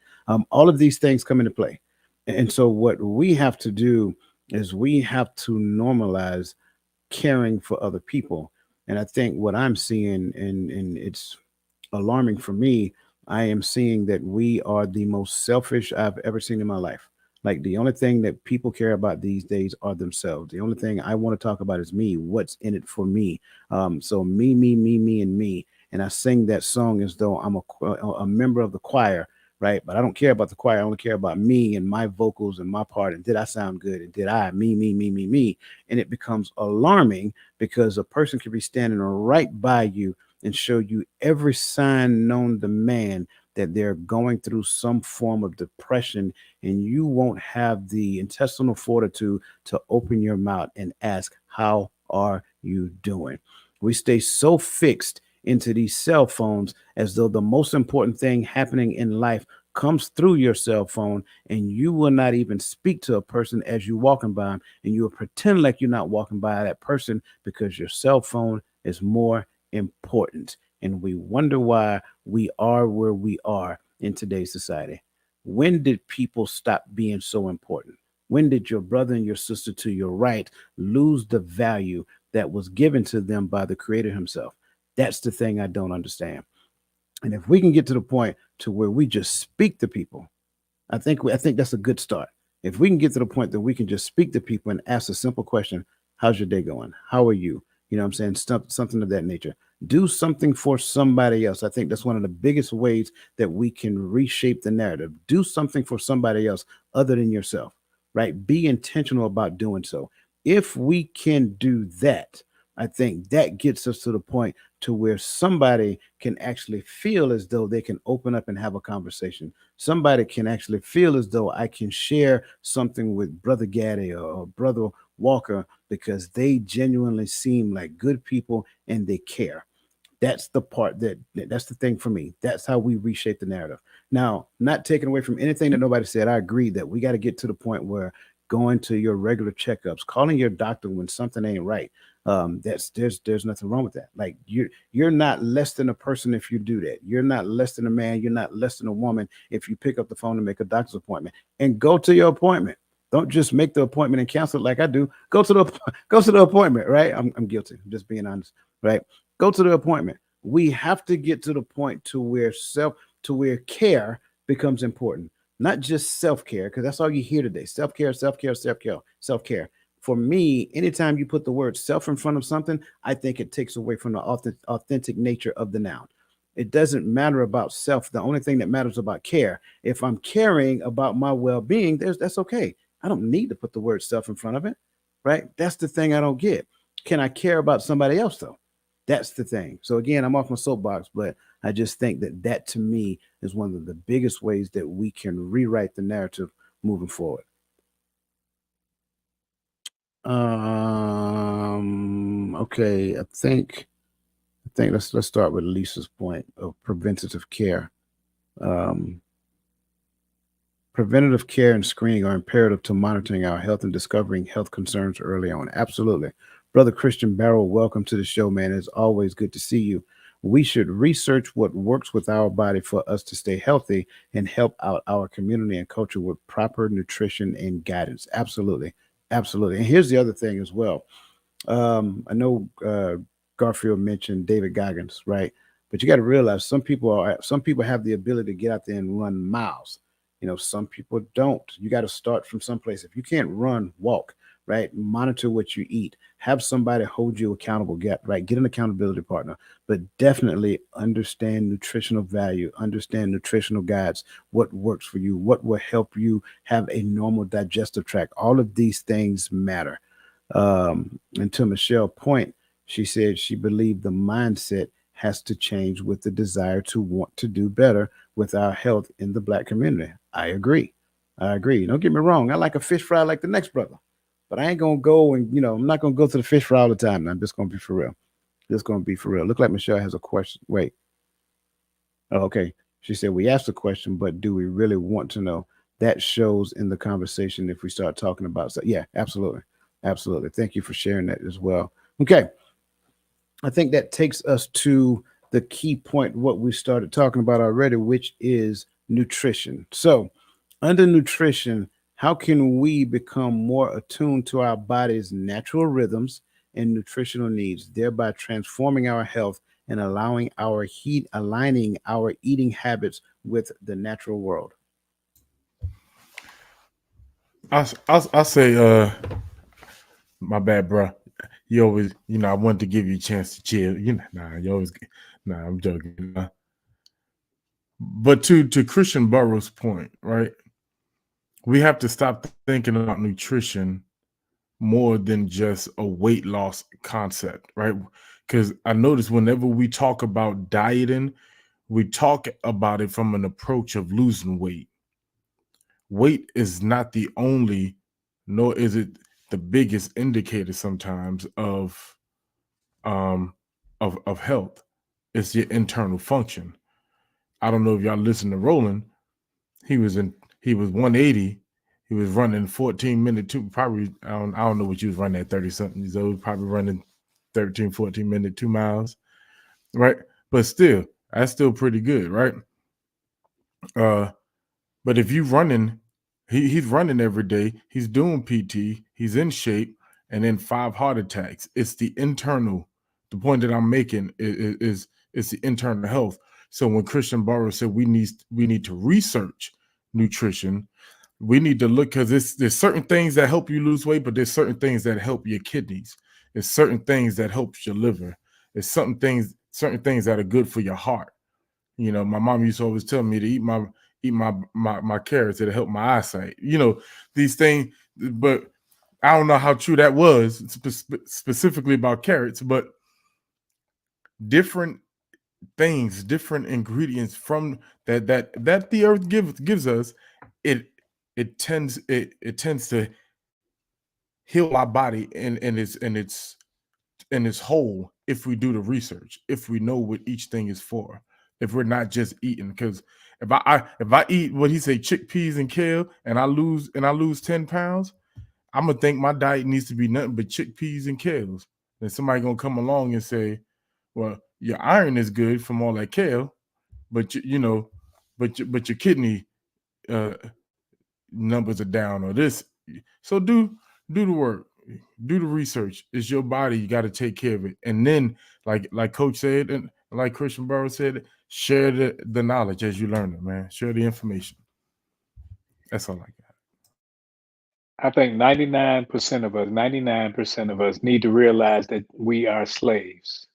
all of these things come into play. And so, what we have to do is we have to normalize caring for other people. And I think what I'm seeing, and it's alarming for me, I am seeing that we are the most selfish I've ever seen in my life. Like the only thing that people care about these days are themselves. The only thing I want to talk about is me. What's in it for me? So me, and me. And I sing that song as though I'm a member of the choir, right? But I don't care about the choir. I only care about me and my vocals and my part. And did I sound good? And did I me? And it becomes alarming because a person could be standing right by you and show you every sign known to man that they're going through some form of depression, and you won't have the intestinal fortitude to open your mouth and ask, how are you doing? We stay so fixed into these cell phones as though the most important thing happening in life comes through your cell phone, and you will not even speak to a person as you're walking by them, and you will pretend like you're not walking by that person because your cell phone is more important. And we wonder why we are where we are in today's society. When did people stop being so important? When did your brother and your sister to your right lose the value that was given to them by the Creator Himself? That's the thing I don't understand. And if we can get to the point to where we just speak to people, I think that's a good start. If we can get to the point that we can just speak to people and ask a simple question, how's your day going? How are you? You know what I'm saying? Something of that nature. Do something for somebody else. I think that's one of the biggest ways that we can reshape the narrative. Do something for somebody else other than yourself, right? Be intentional about doing so. If we can do that, I think that gets us to the point to where somebody can actually feel as though they can open up and have a conversation. Somebody can actually feel as though I can share something with Brother Gaddy or Brother Walker because they genuinely seem like good people and they care. That's the part that's the thing for me. That's how we reshape the narrative. Now, not taking away from anything that nobody said, I agree that we got to get to the point where going to your regular checkups, calling your doctor when something ain't right. That's there's nothing wrong with that. Like you're not less than a person if you do that. You're not less than a man. You're not less than a woman if you pick up the phone and make a doctor's appointment and go to your appointment. Don't just make the appointment and cancel it like I do. Go to the go to the appointment, right? I'm guilty. I'm just being honest, right? Go to the appointment. We have to get to the point to where care becomes important, not just self-care, because that's all you hear today. Self-care, self-care, self-care, self-care. For me, anytime you put the word self in front of something, I think it takes away from the authentic nature of the noun. It doesn't matter about self. The only thing that matters about care. If I'm caring about my well-being, that's okay. I don't need to put the word self in front of it, right? That's the thing I don't get. Can I care about somebody else though? That's the thing. So again, I'm off my soapbox, but I just think that that to me is one of the biggest ways that we can rewrite the narrative moving forward. Okay, I think let's start with Lisa's point of preventative care. Um, Preventative care and screening are imperative to monitoring our health and discovering health concerns early on. Absolutely. Brother Christian Barrow, welcome to the show, man. It's always good to see you. We should research what works with our body for us to stay healthy and help out our community and culture with proper nutrition and guidance. Absolutely. Absolutely. And here's the other thing as well. I know Garfield mentioned David Goggins, right? But you got to realize some people have the ability to get out there and run miles. You know, some people don't. You got to start from someplace. If you can't run, walk, right? Monitor what you eat. Have somebody hold you accountable. Get an accountability partner. But definitely understand nutritional value. Understand nutritional guides. What works for you? What will help you have a normal digestive tract? All of these things matter. And to Michelle's point, she said she believed the mindset has to change with the desire to want to do better with our health in the Black community. I agree. I agree. Don't get me wrong. I like a fish fry like the next brother, but I ain't gonna go and I'm not gonna go to the fish fry all the time. I'm just gonna be for real. Just gonna be for real. Look like Michelle has a question. Wait. Oh, okay. She said we asked the question, but do we really want to know? That shows in the conversation if we start talking about stuff. Yeah, absolutely. Absolutely. Thank you for sharing that as well. Okay. I think that takes us to the key point, what we started talking about already, which is nutrition. So, under nutrition, how can we become more attuned to our body's natural rhythms and nutritional needs, thereby transforming our health and aligning our eating habits with the natural world? I say, my bad, bro. You always, I wanted to give you a chance to chill. You always, nah, I'm joking. But to Christian Burrow's point, right? We have to stop thinking about nutrition more than just a weight loss concept, right? Because I notice whenever we talk about dieting, we talk about it from an approach of losing weight. Weight is not the only, nor is it the biggest indicator sometimes um of health. It's your internal function. I don't know if y'all listen to Roland, he was 180. He was running 14-minute two. Probably I don't know what you was running at 30 something. So he was probably running 13, 14-minute 2 miles, right? But still, that's still pretty good, right? But if you running, he's running every day. He's doing PT. He's in shape, and then 5 heart attacks. It's the internal. The point that I'm making is the internal health. So when Christian Barrow said we need to research nutrition, we need to look, because there's certain things that help you lose weight, but there's certain things that help your kidneys. There's certain things that helps your liver. There's certain things that are good for your heart. You know, my mom used to always tell me to eat my carrots. It'll help my eyesight. You know, these things, but I don't know how true that was specifically about carrots, but different things, different ingredients from that the earth gives us, it tends to heal our body in its whole, if we do the research, if we know what each thing is for, if we're not just eating. Because if I eat what he say, chickpeas and kale, and I lose 10 pounds, I'm gonna think my diet needs to be nothing but chickpeas and kales. Then somebody gonna come along and say, well, your iron is good from all that kale, but but your kidney numbers are down, or this. So do the work, do the research. It's your body. You got to take care of it. And then, like Coach said, and like Christian Burrow said, share the knowledge as you learn it, man. Share the information. That's all I got. I think 99% of us need to realize that we are slaves.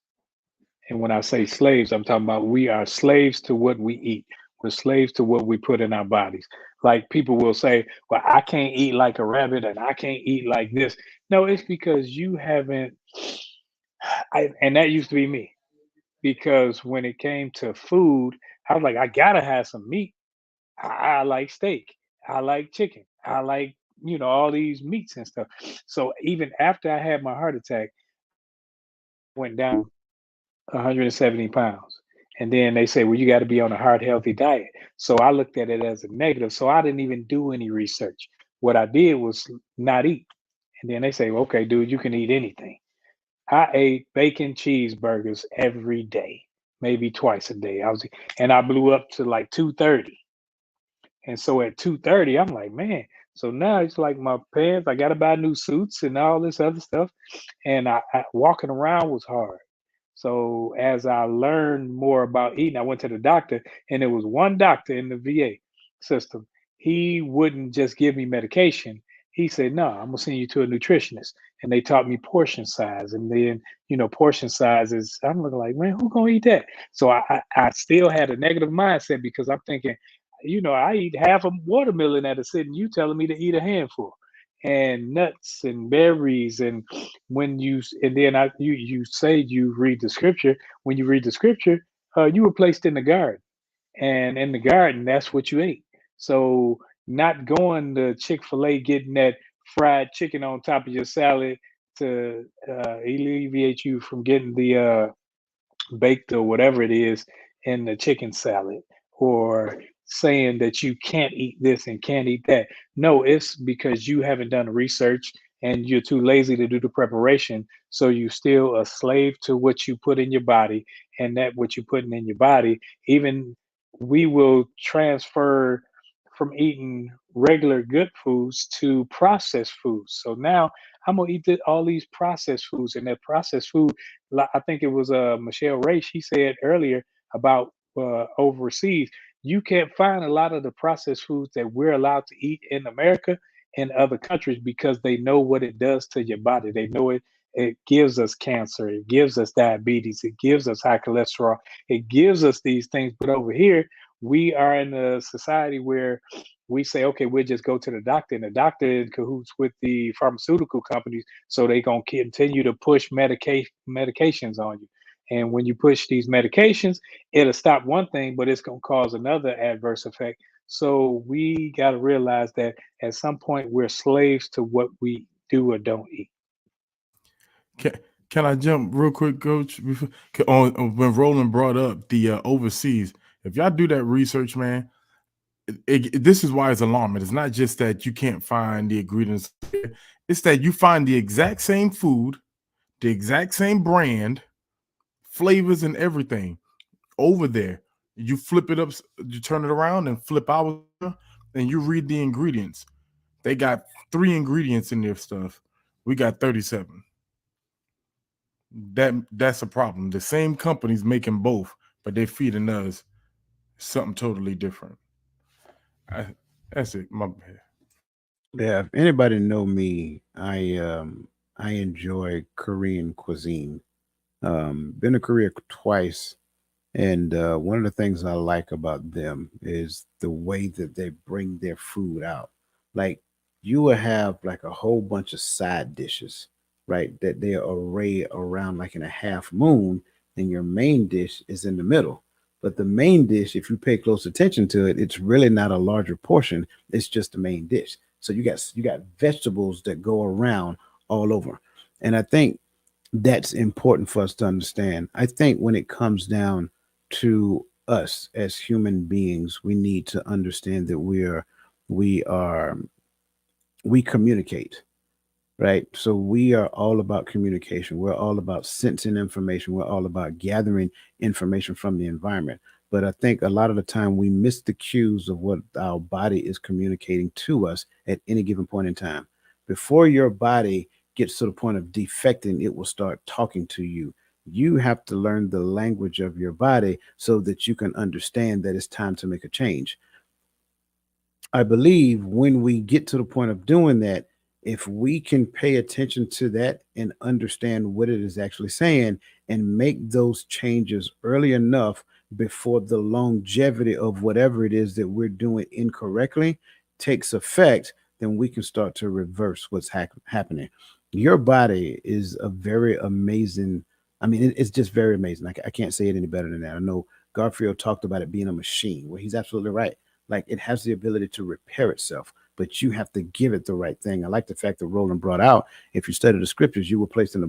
And when I say slaves, I'm talking about we are slaves to what we eat. We're slaves to what we put in our bodies. Like people will say, well, I can't eat like a rabbit and I can't eat like this. No, it's because you haven't. And that used to be me, because when it came to food, I was like, I gotta have some meat. I like steak. I like chicken. I like, all these meats and stuff. So even after I had my heart attack, went down 170 pounds. And then they say, well, you got to be on a heart healthy diet. So I looked at it as a negative. So I didn't even do any research. What I did was not eat. And then they say, well, okay, dude, you can eat anything. I ate bacon cheeseburgers every day, maybe twice a day. And I blew up to like 230. And so at 230, I'm like, man. So now it's like my pants, I got to buy new suits and all this other stuff. And I walking around was hard. So as I learned more about eating, I went to the doctor, and there was one doctor in the VA system. He wouldn't just give me medication. He said, "No, I'm gonna send you to a nutritionist." And they taught me portion size. And then, portion size is, I'm looking like, man, who gonna eat that? So I still had a negative mindset, because I'm thinking, I eat half a watermelon at a sitting. You telling me to eat a handful, and nuts and berries. And and then you say you read the scripture. When you read the scripture, you were placed in the garden, and in the garden, that's what you ate. So not going to Chick-fil-A, getting that fried chicken on top of your salad to alleviate you from getting the baked or whatever it is in the chicken salad, or saying that you can't eat this and can't eat that. No, it's because you haven't done the research and you're too lazy to do the preparation. So you still a slave to what you put in your body, and that what you're putting in your body, even we will transfer from eating regular good foods to processed foods. So now I'm gonna eat all these processed foods, and that processed food, I think it was Michelle Ray. She said earlier about overseas, you can't find a lot of the processed foods that we're allowed to eat in America in other countries, because they know what it does to your body. They know it. It gives us cancer. It gives us diabetes. It gives us high cholesterol. It gives us these things. But over here, we are in a society where we say, okay, we'll just go to the doctor, and the doctor in cahoots with the pharmaceutical companies, so they gonna continue to push medications on you. And when you push these medications, it'll stop one thing, but it's gonna cause another adverse effect. So we got to realize that at some point we're slaves to what we do or don't eat. Can, can I jump real quick, Coach? When Roland brought up the overseas, if y'all do that research, man, this is why it's alarming. It's not just that you can't find the ingredients, it's that you find the exact same food, the exact same brand, flavors, and everything over there. You flip it up, you turn it around and flip out, and you read the ingredients. They got 3 ingredients in their stuff. We got 37. That's a problem. The same company's making both, but they're feeding us something totally different. I, that's it. My bad. Yeah, if anybody know me, I enjoy Korean cuisine. Been to Korea twice, and one of the things I like about them is the way that they bring their food out. Like you will have like a whole bunch of side dishes, right? That they array around like in a half moon, and your main dish is in the middle. But the main dish, if you pay close attention to it, it's really not a larger portion. It's just the main dish. So you got vegetables that go around all over, and I think that's important for us to understand. I think when it comes down to us as human beings, we need to understand that we are we communicate, right? So we are all about communication. We're all about sensing information. We're all about gathering information from the environment. But I think a lot of the time we miss the cues of what our body is communicating to us at any given point in time. Before your body gets to the point of defecting, it will start talking to you. You have to learn the language of your body so that you can understand that it's time to make a change. I believe when we get to the point of doing that, if we can pay attention to that and understand what it is actually saying and make those changes early enough before the longevity of whatever it is that we're doing incorrectly takes effect, then we can start to reverse what's happening. Your body is a very amazing. I mean, it's just very amazing. I can't say it any better than that. I know Garfield talked about it being a machine, where he's absolutely right. Like it has the ability to repair itself, but you have to give it the right thing. I like the fact that Roland brought out, if you study the scriptures, you were placed in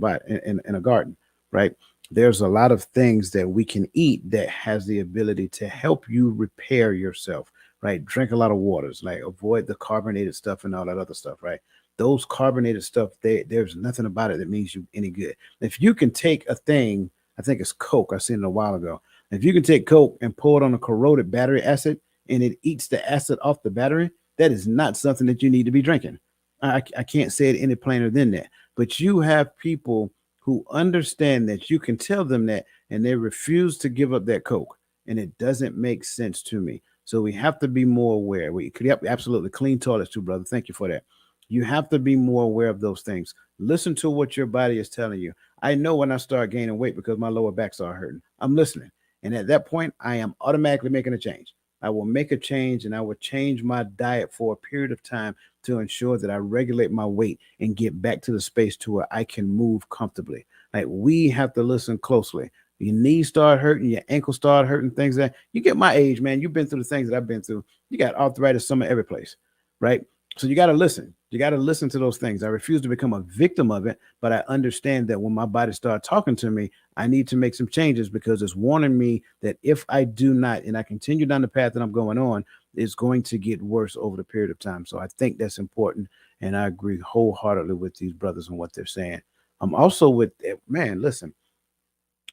in a garden, right? There's a lot of things that we can eat that has the ability to help you repair yourself, right? Drink a lot of waters, like avoid the carbonated stuff and all that other stuff, right? Those carbonated stuff, there's nothing about it that means you any good. If you can take a thing, I think it's Coke, I seen it a while ago. If you can take Coke and pour it on a corroded battery acid, and it eats the acid off the battery, that is not something that you need to be drinking. I can't say it any plainer than that. But you have people who understand that you can tell them that, and they refuse to give up that Coke. And it doesn't make sense to me. So we have to be more aware. We could, yep, absolutely clean toilets too, brother. Thank you for that. You have to be more aware of those things. Listen to what your body is telling you. I know when I start gaining weight because my lower back start hurting. I'm listening. And at that point, I am automatically making a change. I will make a change and I will change my diet for a period of time to ensure that I regulate my weight and get back to the space to where I can move comfortably. Like we have to listen closely. Your knees start hurting, your ankles start hurting, things that you get my age, man. You've been through the things that I've been through. You got arthritis some every place, right? So you got to listen. You got to listen to those things. I refuse to become a victim of it, but I understand that when my body starts talking to me, I need to make some changes because it's warning me that if I do not and I continue down the path that I'm going on, it's going to get worse over the period of time. So I think that's important. And I agree wholeheartedly with these brothers and what they're saying. I'm also with, man, listen,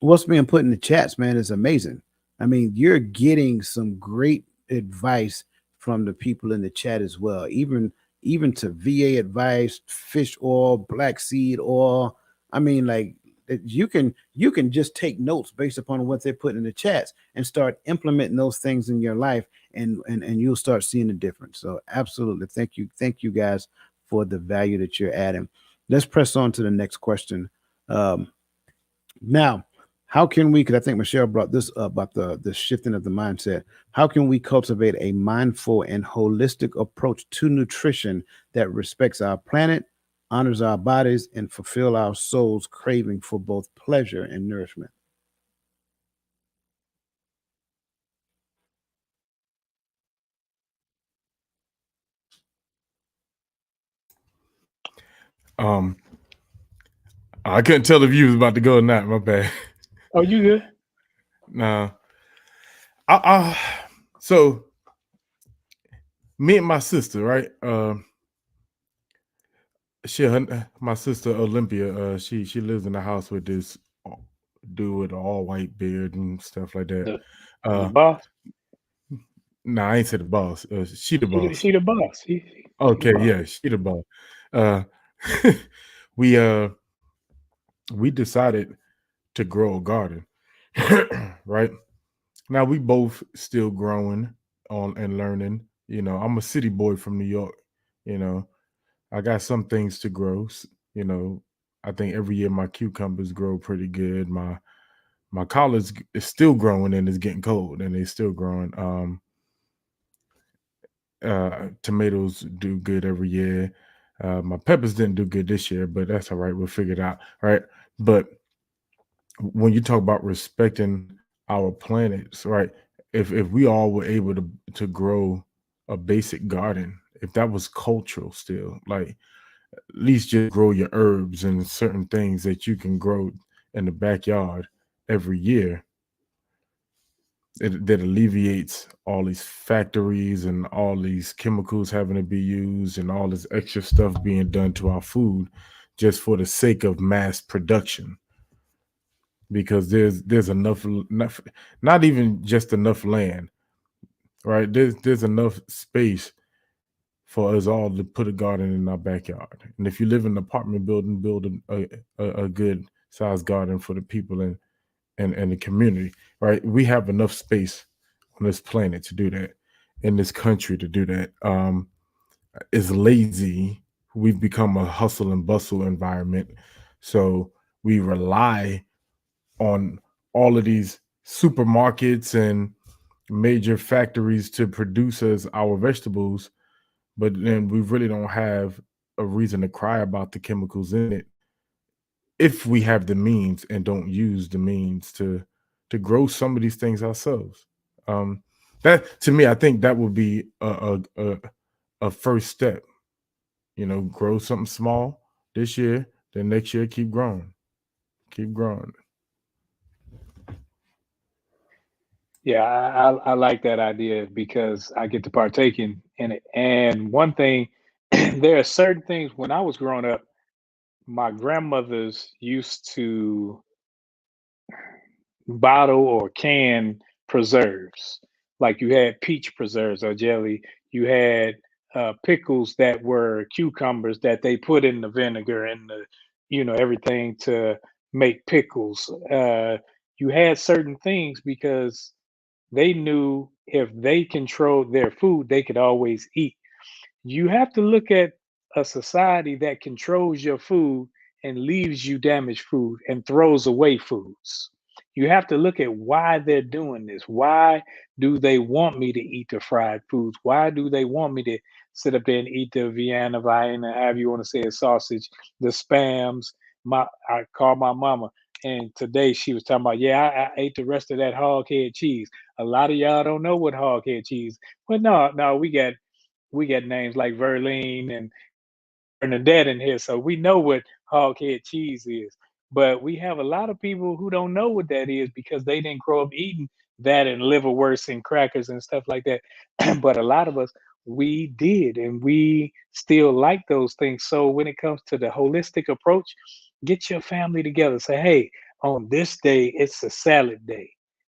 what's being put in the chats, man, is amazing. I mean, you're getting some great advice from the people in the chat as well. Even to VA advice, fish oil, black seed oil. I mean, like you can just take notes based upon what they're putting in the chats and start implementing those things in your life, and you'll start seeing the difference. So absolutely, thank you guys for the value that you're adding. Let's press on to the next question. Um, now, how can we? Because I think Michelle brought this up about the shifting of the mindset. How can we cultivate a mindful and holistic approach to nutrition that respects our planet, honors our bodies, and fulfill our soul's craving for both pleasure and nourishment? Um, I couldn't tell if you was about to go or not. My bad. Oh, you good? No. So me and my sister, right? My sister Olympia, she lives in the house with this dude with an all white beard and stuff like that. The the Uh, boss. nah, I ain't said the boss. She the boss. She the boss. She the Okay, boss. yeah, she the boss. Uh, we we decided to grow a garden, right? Now we both still growing on and learning. You know, I'm a city boy from New York. You know, I got some things to grow. You know, I think every year my cucumbers grow pretty good. My collards is still growing and it's getting cold and it's still growing. Tomatoes do good every year. My peppers didn't do good this year, but that's all right. We'll figure it out, right? But when you talk about respecting our planets, right? If we all were able to grow a basic garden, if that was cultural still, like at least just grow your herbs and certain things that you can grow in the backyard every year, that alleviates all these factories and all these chemicals having to be used and all this extra stuff being done to our food just for the sake of mass production, because there's enough, not even just enough land, right? There's enough space for us all to put a garden in our backyard. And if you live in an apartment building, build a good sized garden for the people and the community, right? We have enough space on this planet to do that, in this country to do that. Is lazy. We've become a hustle and bustle environment. So we rely on all of these supermarkets and major factories to produce us our vegetables, but then we really don't have a reason to cry about the chemicals in it if we have the means and don't use the means to grow some of these things ourselves. Um, that to me, I think that would be a first step. You know, grow something small this year, then next year keep growing. Yeah, I like that idea because I get to partake in it. And one thing, there are certain things when I was growing up, my grandmothers used to bottle or can preserves. Like you had peach preserves or jelly. You had pickles that were cucumbers that they put in the vinegar and the, everything to make pickles. You had certain things because they knew if they controlled their food, they could always eat. You have to look at a society that controls your food and leaves you damaged food and throws away foods. You have to look at why they're doing this. Why do they want me to eat the fried foods? Why do they want me to sit up there and eat the Vienna Vine, however you want to say it, sausage, the spams? I called my mama, and today she was talking about, yeah, I ate the rest of that hog head cheese. A lot of y'all don't know what hog head cheese. But no, we got names like Verline and Bernadette in here, so we know what hog head cheese is. But we have a lot of people who don't know what that is because they didn't grow up eating that and liverwurst and crackers and stuff like that. But a lot of us, we did, and we still like those things. So when it comes to the holistic approach, get your family together. Say, hey, on this day, it's a salad day.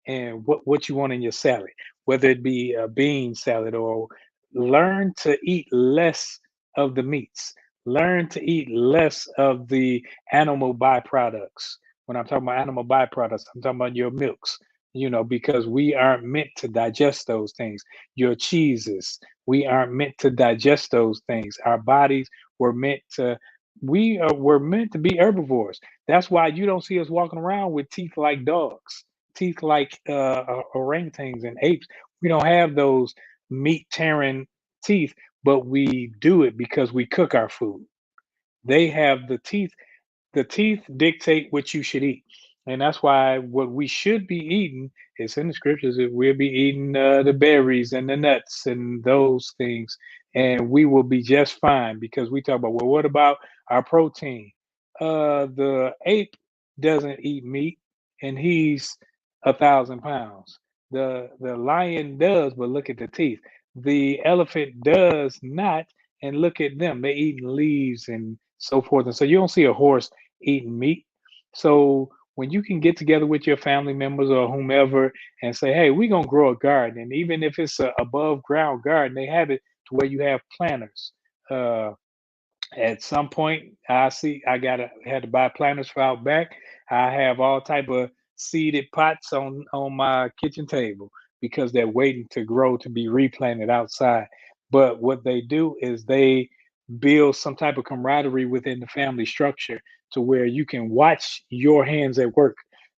And what you want in your salad, whether it be a bean salad or learn to eat less of the meats, learn to eat less of the animal byproducts. When I'm talking about animal byproducts, I'm talking about your milks, because we aren't meant to digest those things. Your cheeses, we aren't meant to digest those things. Our bodies were meant to, were meant to be herbivores. That's why you don't see us walking around with teeth like dogs, teeth like orangutans and apes. We don't have those meat tearing teeth, but we do it because we cook our food. They have the teeth dictate what you should eat. And that's why what we should be eating is in the scriptures that we'll be eating the berries and the nuts and those things. And we will be just fine because we talk about, well, what about our protein? The ape doesn't eat meat and he's 1,000 pounds. The lion does, but look at the teeth. The elephant does not. And look at them, they eating leaves and so forth. And so you don't see a horse eating meat. So when you can get together with your family members or whomever and say, hey, we're going to grow a garden. And even if it's a above ground garden, they have it to where you have planters. Uh, at some point, I gotta had to buy planters for out back. I have all type of seeded pots on my kitchen table because they're waiting to grow to be replanted outside. But what they do is they build some type of camaraderie within the family structure to where you can watch your hands at work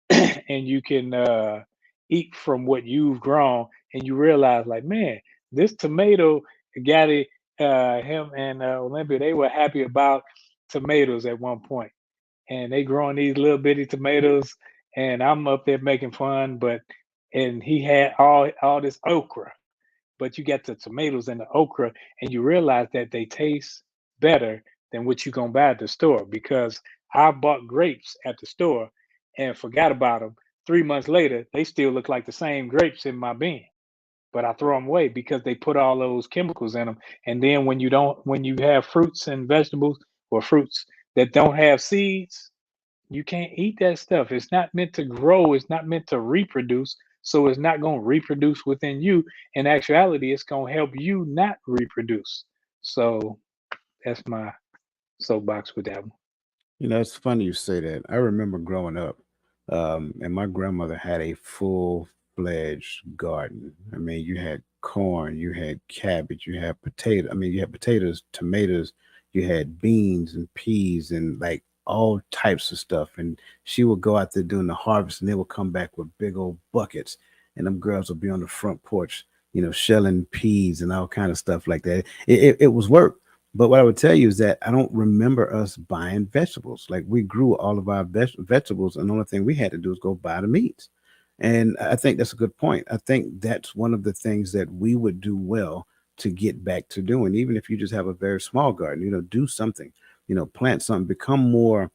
and you can eat from what you've grown, and you realize like, man, this tomato got it. Him and Olympia, they were happy about tomatoes at one point, and they growing these little bitty tomatoes, and I'm up there making fun, but and he had all this okra, but you get the tomatoes and the okra, and you realize that they taste better than what you're gonna buy at the store. Because I bought grapes at the store and forgot about them. 3 months later, they still look like the same grapes in my bin, but I throw them away because they put all those chemicals in them. And then when you have fruits and vegetables or fruits that don't have seeds, you can't eat that stuff. It's not meant to grow. It's not meant to reproduce. So it's not going to reproduce within you. In actuality, it's going to help you not reproduce. So that's my soapbox with that one. It's funny you say that. I remember growing up, and my grandmother had a full-fledged garden. I mean, you had corn, you had cabbage, you had potato. I mean, you had potatoes, tomatoes, you had beans and peas and like all types of stuff. And she would go out there doing the harvest, and they would come back with big old buckets, and them girls would be on the front porch, shelling peas and all kind of stuff like that. It was work. But what I would tell you is that I don't remember us buying vegetables. Like we grew all of our vegetables, and the only thing we had to do is go buy the meats. And I think that's a good point. I think that's one of the things that we would do well to get back to doing, even if you just have a very small garden. Do something. Plant something. Become more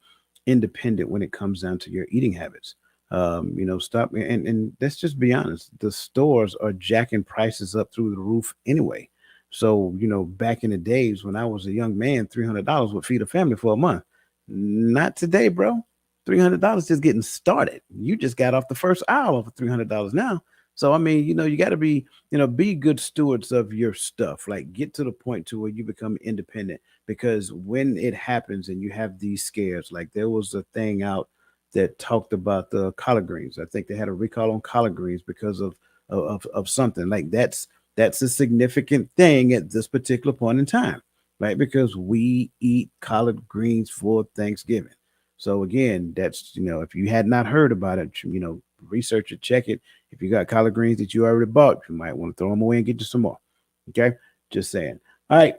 independent when it comes down to your eating habits. Stop and let's just be honest. The stores are jacking prices up through the roof anyway. So, back in the days when I was a young man, $300 would feed a family for a month. Not today, bro. $300 just getting started. You just got off the first aisle of $300 now. So, I mean, you got to be good stewards of your stuff. Like, get to the point to where you become independent. Because when it happens and you have these scares, like there was a thing out that talked about the collard greens. I think they had a recall on collard greens because of something like that's a significant thing at this particular point in time, right? Because we eat collard greens for Thanksgiving. So again, that's if you had not heard about it, research it, check it. If you got collard greens that you already bought, you might want to throw them away and get you some more. Okay, just saying. All right,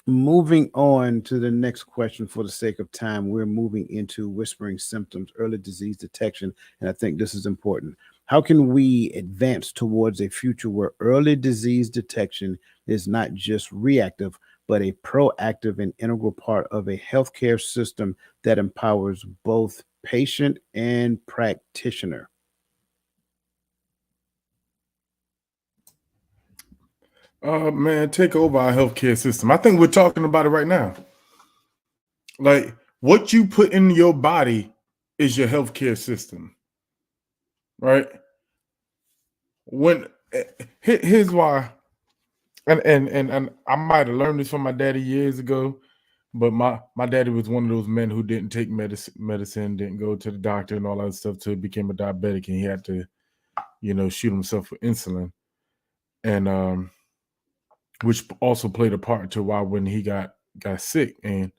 moving on to the next question for the sake of time, we're moving into whispering symptoms, early disease detection, and I think this is important. How can we advance towards a future where early disease detection is not just reactive, but a proactive and integral part of a healthcare system that empowers both patient and practitioner? Man, take over our healthcare system. I think we're talking about it right now. Like what you put in your body is your healthcare system, right? When here's why, and I might have learned this from my daddy years ago, but my daddy was one of those men who didn't take medicine, didn't go to the doctor and all that stuff till he became a diabetic, and he had to, shoot himself with insulin, and which also played a part to why when he got sick and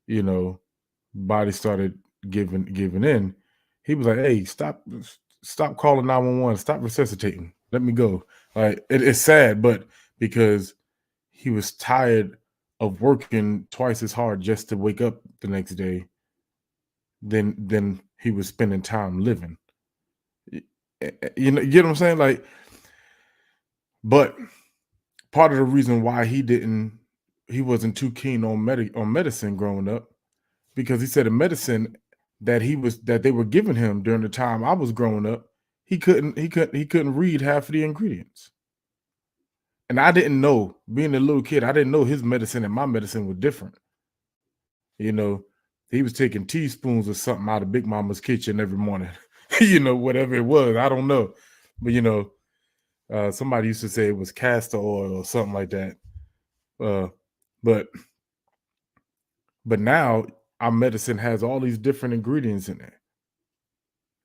you know body started giving in, he was like, hey, stop calling 911, stop resuscitating, let me go. Like it's sad, but because he was tired of working twice as hard just to wake up the next day than he was spending time living. You get what I'm saying? Like, but part of the reason why he wasn't too keen on medicine growing up, because he said the medicine that they were giving him during the time I was growing up, he couldn't read half of the ingredients. And I didn't know, being a little kid, I didn't know his medicine and my medicine was different. You know, he was taking teaspoons of something out of Big Mama's kitchen every morning. Whatever it was, I don't know. But somebody used to say it was castor oil or something like that. Uh, but now our medicine has all these different ingredients in it.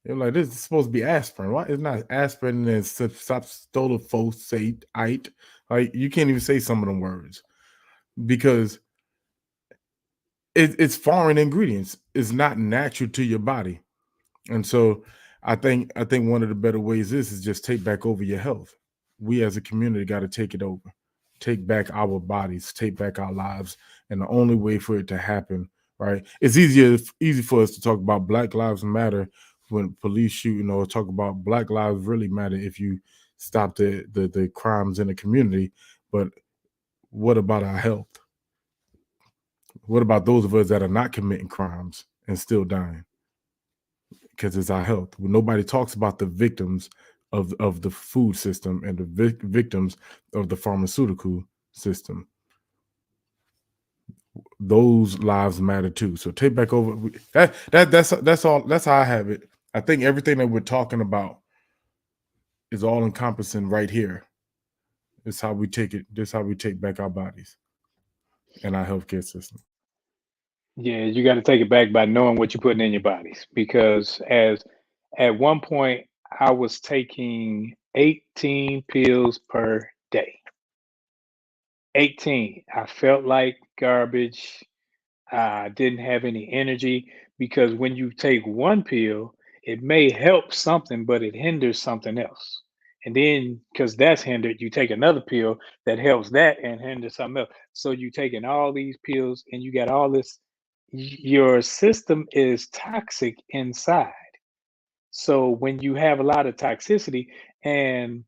You're like, this is supposed to be aspirin. Why it's not aspirin and stolofosate? Like, you can't even say some of them words because it's foreign ingredients. It's not natural to your body. And so I think one of the better ways is just take back over your health. We as a community got to take it over, take back our bodies, take back our lives. And the only way for it to happen, right? It's easy for us to talk about Black Lives Matter when police shooting, or talk about Black Lives really matter if you stop the crimes in the community. But what about our health? What about those of us that are not committing crimes and still dying? Because it's our health. Nobody talks about the victims of the food system and the victims of the pharmaceutical system. Those lives matter too. So take back over. That's all. That's how I have it. I think everything that we're talking about is all encompassing right here. It's how we take it. This is how we take back our bodies and our healthcare system. Yeah, you got to take it back by knowing what you're putting in your bodies. Because as at one point, I was taking 18 pills per day. 18. I felt like garbage. I didn't have any energy because when you take one pill, it may help something, but it hinders something else. And then, because that's hindered, you take another pill that helps that and hinders something else. So you taking all these pills and you got all this. Your system is toxic inside. So when you have a lot of toxicity, and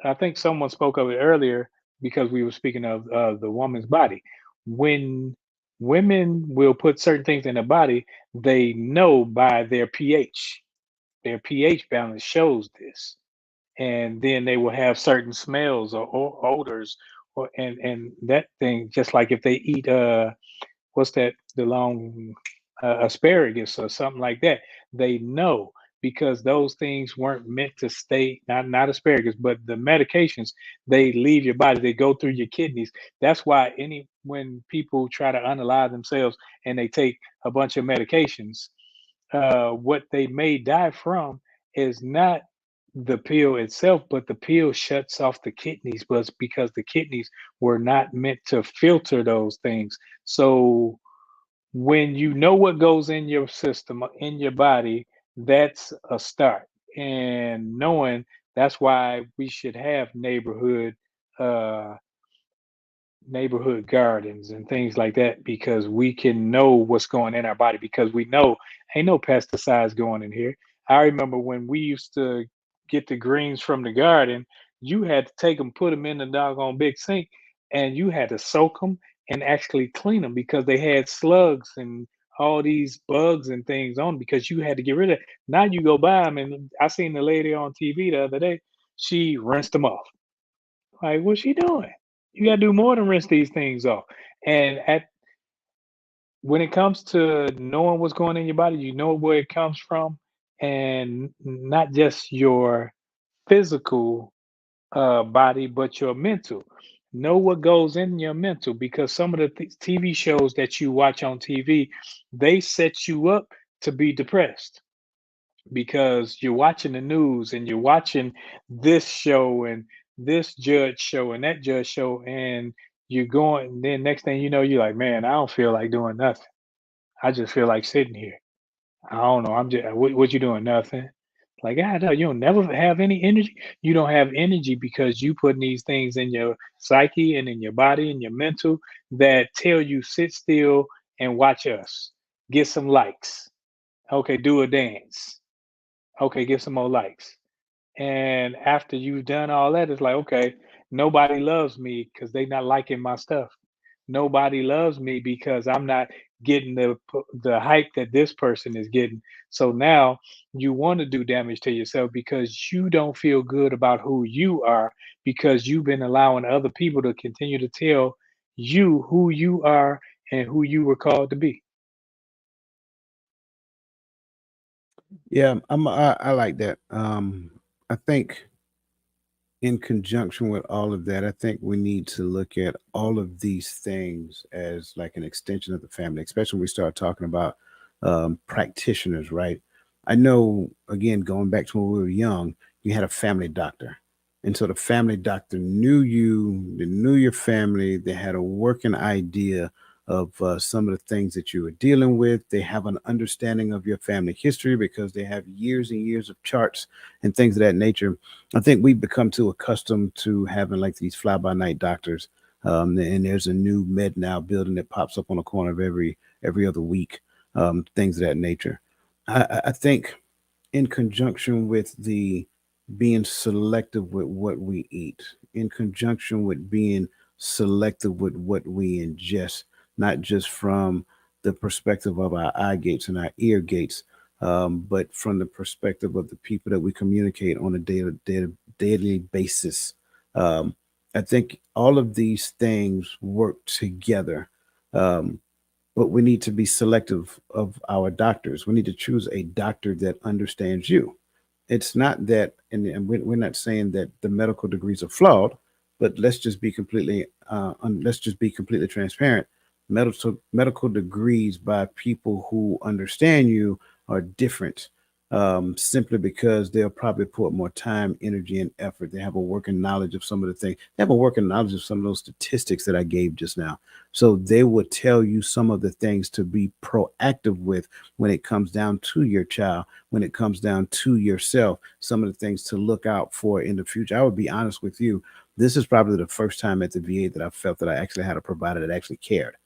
I think someone spoke of it earlier because we were speaking of the woman's body. When women will put certain things in the body, they know by their pH. Their pH balance shows this, and then they will have certain smells or odors, and that thing. Just like if they eat what's that, the long asparagus or something like that, they know because those things weren't meant to stay, not asparagus, but the medications, they leave your body, they go through your kidneys. That's why any when people try to unalive themselves and they take a bunch of medications, what they may die from is not the pill itself, but the pill shuts off the kidneys, but it's because the kidneys were not meant to filter those things. So when you know what goes in your system, in your body, that's a start. And knowing that's why we should have uh, neighborhood gardens and things like that because we can know what's going in our body because we know ain't no pesticides going in here. I remember when we used to get the greens from the garden, you had to take them, put them in the doggone big sink, and you had to soak them and actually clean them because they had slugs and all these bugs and things on 'em because you had to get rid of it. Now you go buy them, and I seen the lady on TV the other day. She rinsed them off. Like, what's she doing? You gotta do more than rinse these things off. And at when it comes to knowing what's going in your body, you know where it comes from, and not just your physical body, but your mental. Know what goes in your mental because some of the TV shows that you watch on TV, they set you up to be depressed because you're watching the news and you're watching this show and this judge show and that judge show and you're going then next thing you know you're like, man, I don't feel like doing nothing. I just feel like sitting here. I don't know, I'm just what you doing? Nothing. Like, God, no, you don't never have any energy. You don't have energy because you putting these things in your psyche and in your body and your mental that tell you sit still and watch us get some likes. Okay, do a dance. Okay, get some more likes. And after you've done all that, it's like, okay, nobody loves me because they not liking my stuff. Nobody loves me because I'm not getting the hype that this person is getting. So now you want to do damage to yourself because you don't feel good about who you are, because you've been allowing other people to continue to tell you who you are and who you were called to be. Yeah, I like that. I think in conjunction with all of that, I think we need to look at all of these things as like an extension of the family, especially when we start talking about practitioners, right? I know, again, going back to when we were young, you had a family doctor. And so the family doctor knew you, they knew your family, they had a working idea of some of the things that you were dealing with. They have an understanding of your family history because they have years and years of charts and things of that nature. I think we've become too accustomed to having like these fly by night doctors. And there's a new med now building that pops up on the corner of every other week, things of that nature. I think in conjunction with the being selective with what we eat, in conjunction with being selective with what we ingest, not just from the perspective of our eye gates and our ear gates, but from the perspective of the people that we communicate on a daily basis. Um, I think all of these things work together. Um, but we need to be selective of our doctors. We need to choose a doctor that understands you. It's not that, and we're not saying that the medical degrees are flawed, but let's just be completely transparent. Medical degrees by people who understand you are different, simply because they'll probably put more time, energy, and effort. They have a working knowledge of some of the things. They have a working knowledge of some of those statistics that I gave just now. So they would tell you some of the things to be proactive with when it comes down to your child, when it comes down to yourself, some of the things to look out for in the future. I would be honest with you. This is probably the first time at the VA that I felt that I actually had a provider that actually cared.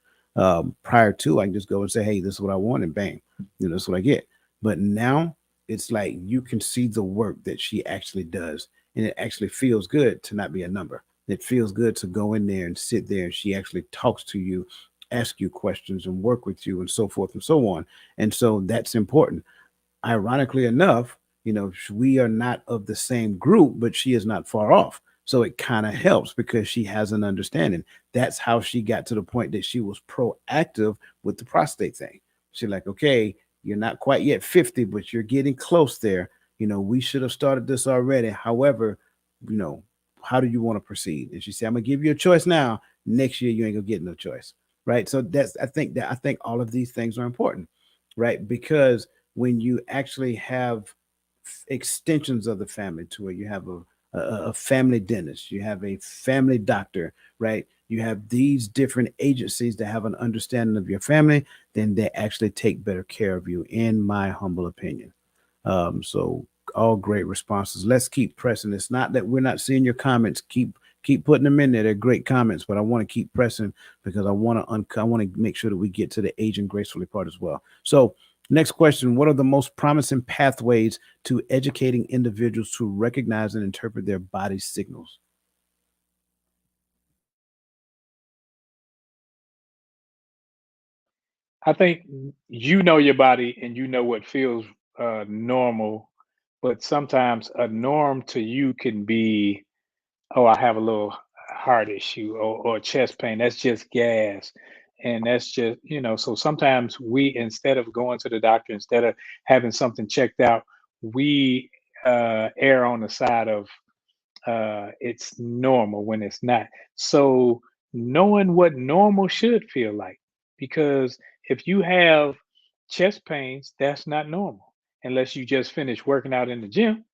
Prior to, I can just go and say, hey, this is what I want, and bang, that's what I get. But now it's like you can see the work that she actually does, and it actually feels good to not be a number. It feels good to go in there and sit there and she actually talks to you, ask you questions, and work with you, and so forth and so on. And so that's important. Ironically enough, we are not of the same group, but she is not far off. So it kind of helps because she has an understanding. That's how she got to the point that she was proactive with the prostate thing. She's like, okay, you're not quite yet 50, but you're getting close there. We should have started this already. However, you know, how do you want to proceed? And she said, I'm gonna give you a choice now. Next year, you ain't gonna get no choice. Right. So I think all of these things are important, right? Because when you actually have extensions of the family to where you have a family dentist, you have a family doctor, right? You have these different agencies that have an understanding of your family, then they actually take better care of you, in my humble opinion. So all great responses. Let's keep pressing. It's not that we're not seeing your comments. Keep putting them in there. They're great comments, but I want to keep pressing because I want to make sure that we get to the aging gracefully part as well. So next question: what are the most promising pathways to educating individuals to recognize and interpret their body signals? I think you know your body and you know what feels normal, but sometimes a norm to you can be, oh, I have a little heart issue or chest pain. That's just gas. And that's just, so sometimes we, instead of going to the doctor, instead of having something checked out, we err on the side of it's normal when it's not. So knowing what normal should feel like, because if you have chest pains, that's not normal unless you just finished working out in the gym.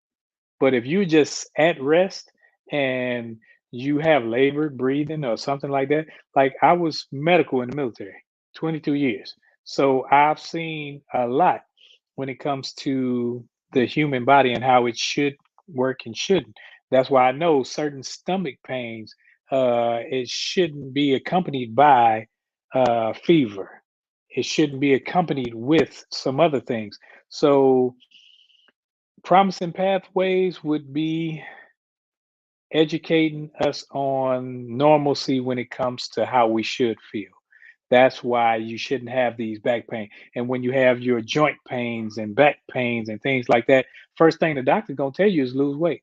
But if you're just at rest and you have labored breathing or something like that, like I was medical in the military, 22 years. So I've seen a lot when it comes to the human body and how it should work and shouldn't. That's why I know certain stomach pains, it shouldn't be accompanied by fever. It shouldn't be accompanied with some other things. So promising pathways would be educating us on normalcy when it comes to how we should feel. That's why you shouldn't have these back pain. And when you have your joint pains and back pains and things like that, first thing the doctor's gonna tell you is lose weight.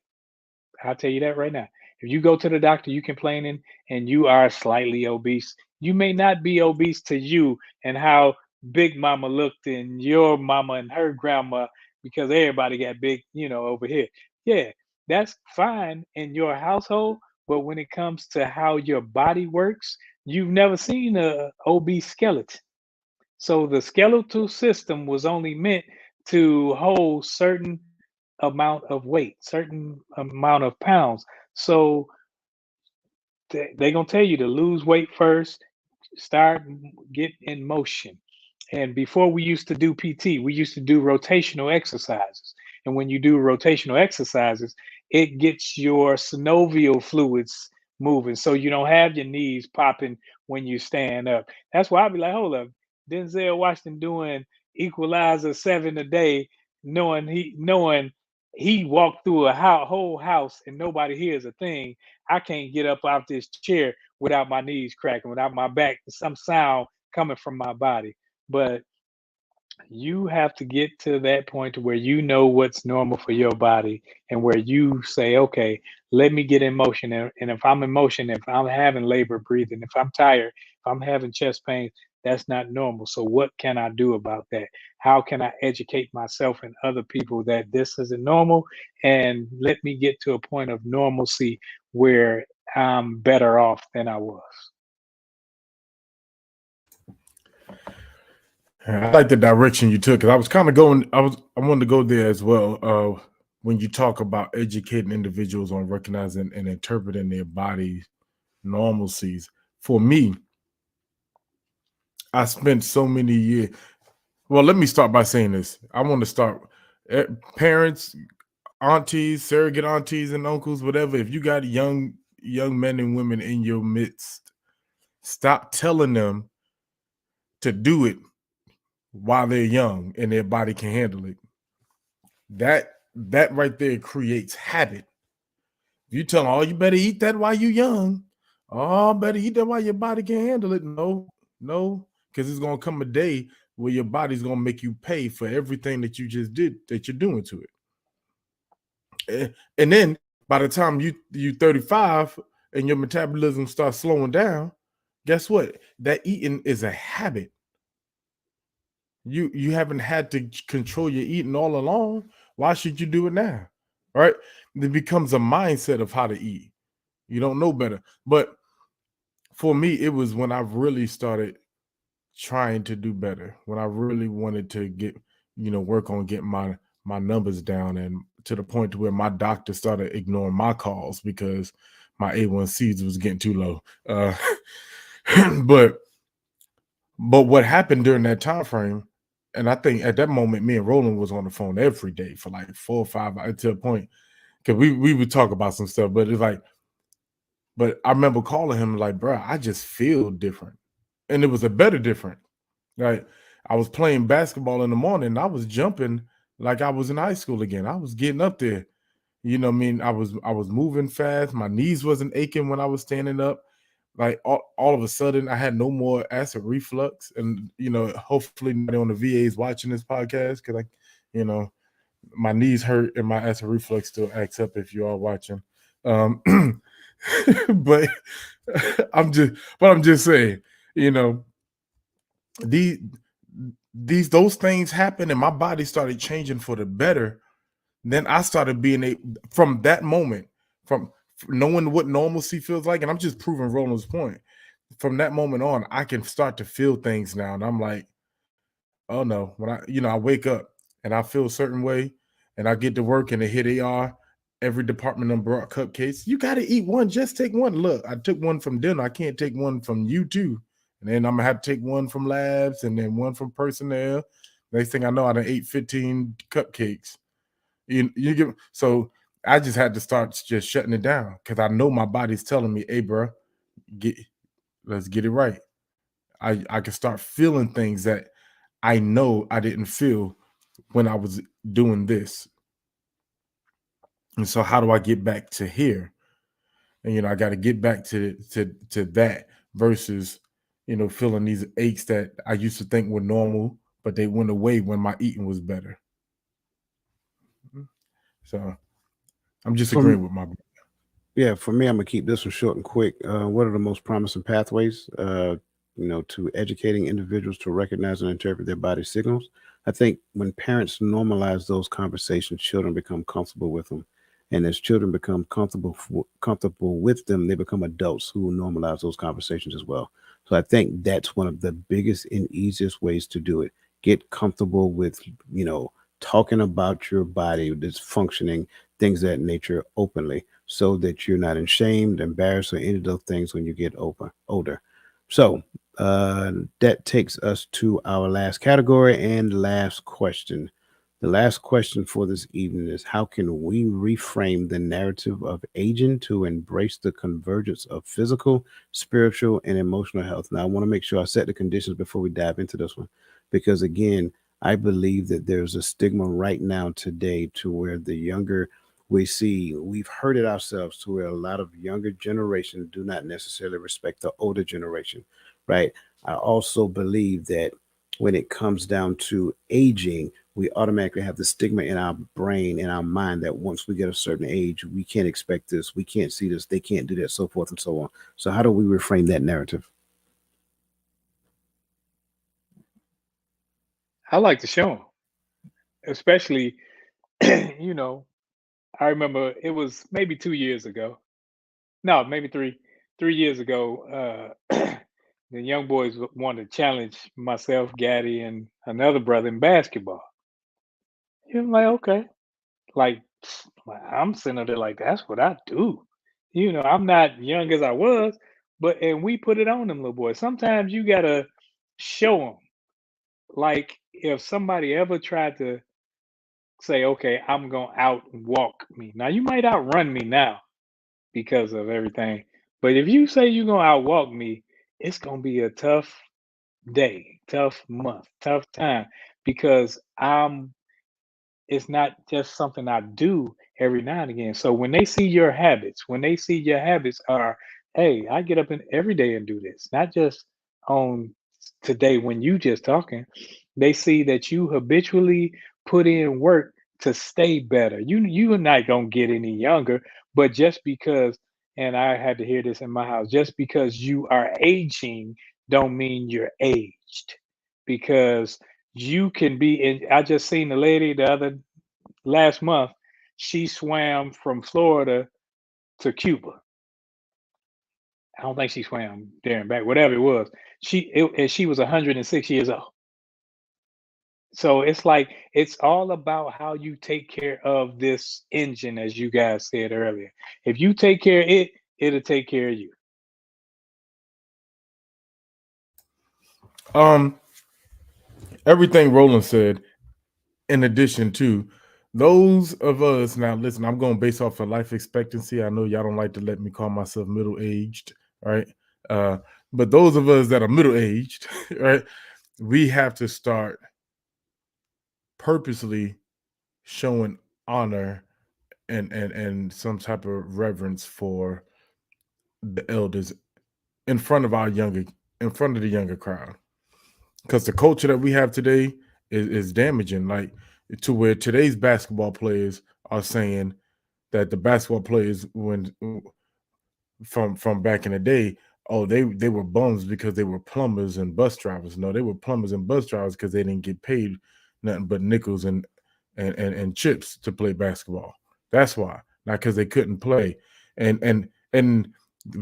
I'll tell you that right now. If you go to the doctor, you complaining and you are slightly obese, you may not be obese to you and how big mama looked and your mama and her grandma, because everybody got big, over here. Yeah, that's fine in your household. But when it comes to how your body works, you've never seen a obese skeleton. So the skeletal system was only meant to hold certain amount of weight, certain amount of pounds. So they're gonna tell you to lose weight first, start get in motion. And before we used to do PT, we used to do rotational exercises. And when you do rotational exercises, it gets your synovial fluids moving. So you don't have your knees popping when you stand up. That's why I'd be like, hold up, Denzel Washington doing Equalizer 7 a day, knowing he walked through a whole house and nobody hears a thing. I can't get up off this chair without my knees cracking, without my back, some sound coming from my body. But you have to get to that point to where you know what's normal for your body and where you say, okay, let me get in motion. And if I'm in motion, if I'm having labor breathing, if I'm tired, if I'm having chest pain, that's not normal. So what can I do about that? How can I educate myself and other people that this isn't normal, and let me get to a point of normalcy where I'm better off than I was? I like the direction you took, because I was kind of going. I wanted to go there as well. When you talk about educating individuals on recognizing and interpreting their body normalcies, for me, I spent so many years. Well, let me start by saying this. I want to start, parents, aunties, surrogate aunties and uncles, whatever. If you got young men and women in your midst, stop telling them to do it while they're young and their body can handle it. That right there creates habit. If you tell them, oh, you better eat that while you're young. Oh, better eat that while your body can handle it. No, because it's gonna come a day where your body's gonna make you pay for everything that you just did, that you're doing to it. And then by the time you 35 and your metabolism starts slowing down, guess what? That eating is a habit. You haven't had to control your eating all along. Why should you do it now? Right? It becomes a mindset of how to eat. You don't know better. But for me, it was when I really started trying to do better, when I really wanted to get, work on getting my numbers down, and to the point to where my doctor started ignoring my calls because my A1Cs was getting too low. But what happened during that time frame, and I think at that moment, me and Roland was on the phone every day for like 4 or 5 hours, to a point, because we would talk about some stuff, but it's like, but I remember calling him like, bro, I just feel different. And it was a better different. Right. I was playing basketball in the morning. I was jumping like I was in high school again. I was getting up there. You know what I mean? I was moving fast. My knees wasn't aching when I was standing up. Like all of a sudden I had no more acid reflux. And hopefully nobody on the VA is watching this podcast, because my knees hurt and my acid reflux still acts up if you are watching. Um but I'm just saying, you know, these those things happen and my body started changing for the better. Then I started being from that moment, from knowing what normalcy feels like, and I'm just proving Roland's point. From that moment on, I can start to feel things now, and I'm like, oh no, when I wake up and I feel a certain way, and I get to work and here they are. Every department them brought cupcakes. You got to eat one. Just take one. Look, I took one from dinner. I can't take one from you too. And then I'm gonna have to take one from labs, and then one from personnel. Next thing I know, I done ate 15 cupcakes. You get, so I just had to start just shutting it down, because I know my body's telling me, hey, bro, let's get it right. I can start feeling things that I know I didn't feel when I was doing this. And so how do I get back to here? And I got to get back to that versus feeling these aches that I used to think were normal, but they went away when my eating was better. So I'm just From agreeing with my. Yeah, for me, I'm gonna keep this one short and quick. What are the most promising pathways, to educating individuals to recognize and interpret their body signals? I think when parents normalize those conversations, children become comfortable with them, and as children become comfortable with them, they become adults who will normalize those conversations as well. So I think that's one of the biggest and easiest ways to do it. Get comfortable with, you know, talking about your body that's functioning, things of that nature openly so that you're not ashamed, embarrassed, or any of those things when you get older. So that takes us to our last category and last question. The last question for this evening is: how can we reframe the narrative of aging to embrace the convergence of physical, spiritual, and emotional health? Now, I want to make sure I set the conditions before we dive into this one, because again, I believe that there's a stigma right now today to where the younger we've heard it ourselves to where a lot of younger generation do not necessarily respect the older generation, right? I also believe that when it comes down to aging, we automatically have the stigma in our brain, in our mind, that once we get a certain age, we can't expect this, we can't see this, they can't do that, so forth and so on. So how do we reframe that narrative? I like to show them, especially, you know, I remember it was maybe 2 years ago. No, maybe 3 years ago. The young boys wanted to challenge myself, Gaddy, and another brother in basketball. And I'm like, okay, like I'm sitting there like that's what I do. I'm not young as I was, but and we put it on them little boys. Sometimes you gotta show them. Like if somebody ever tried to say, okay, I'm gonna out walk me. Now you might outrun me now because of everything. But if you say you're gonna outwalk me, it's gonna be a tough day, tough month, tough time because it's not just something I do every now and again. So when they see your habits, when they see your habits are, hey, I get up in every day and do this, not just on today when you just talking, they see that you habitually put in work to stay better. You're not gonna get any younger, but just because, and I had to hear this in my house, just because you are aging don't mean you're aged. Because you can be in, I just seen the lady the other last month, she swam from Florida to Cuba. I don't think she swam there and back, whatever it was. And she was 106 years old. So it's like it's all about how you take care of this engine, as you guys said earlier. If you take care of it, it'll take care of you. Um, Everything Roland said, in addition to those of us now, listen, I'm going based off of life expectancy. I know y'all don't like to let me call myself middle aged, right? Uh, but those of us that are middle aged, right, we have to start purposely showing honor and some type of reverence for the elders in front of our younger in front of the younger crowd, because the culture that we have today is damaging, like to where today's basketball players are saying that the basketball players when from back in the day, oh, they were bums because they were plumbers and bus drivers. No, they were plumbers and bus drivers because they didn't get paid nothing but nickels and chips to play basketball. That's why, not because they couldn't play. And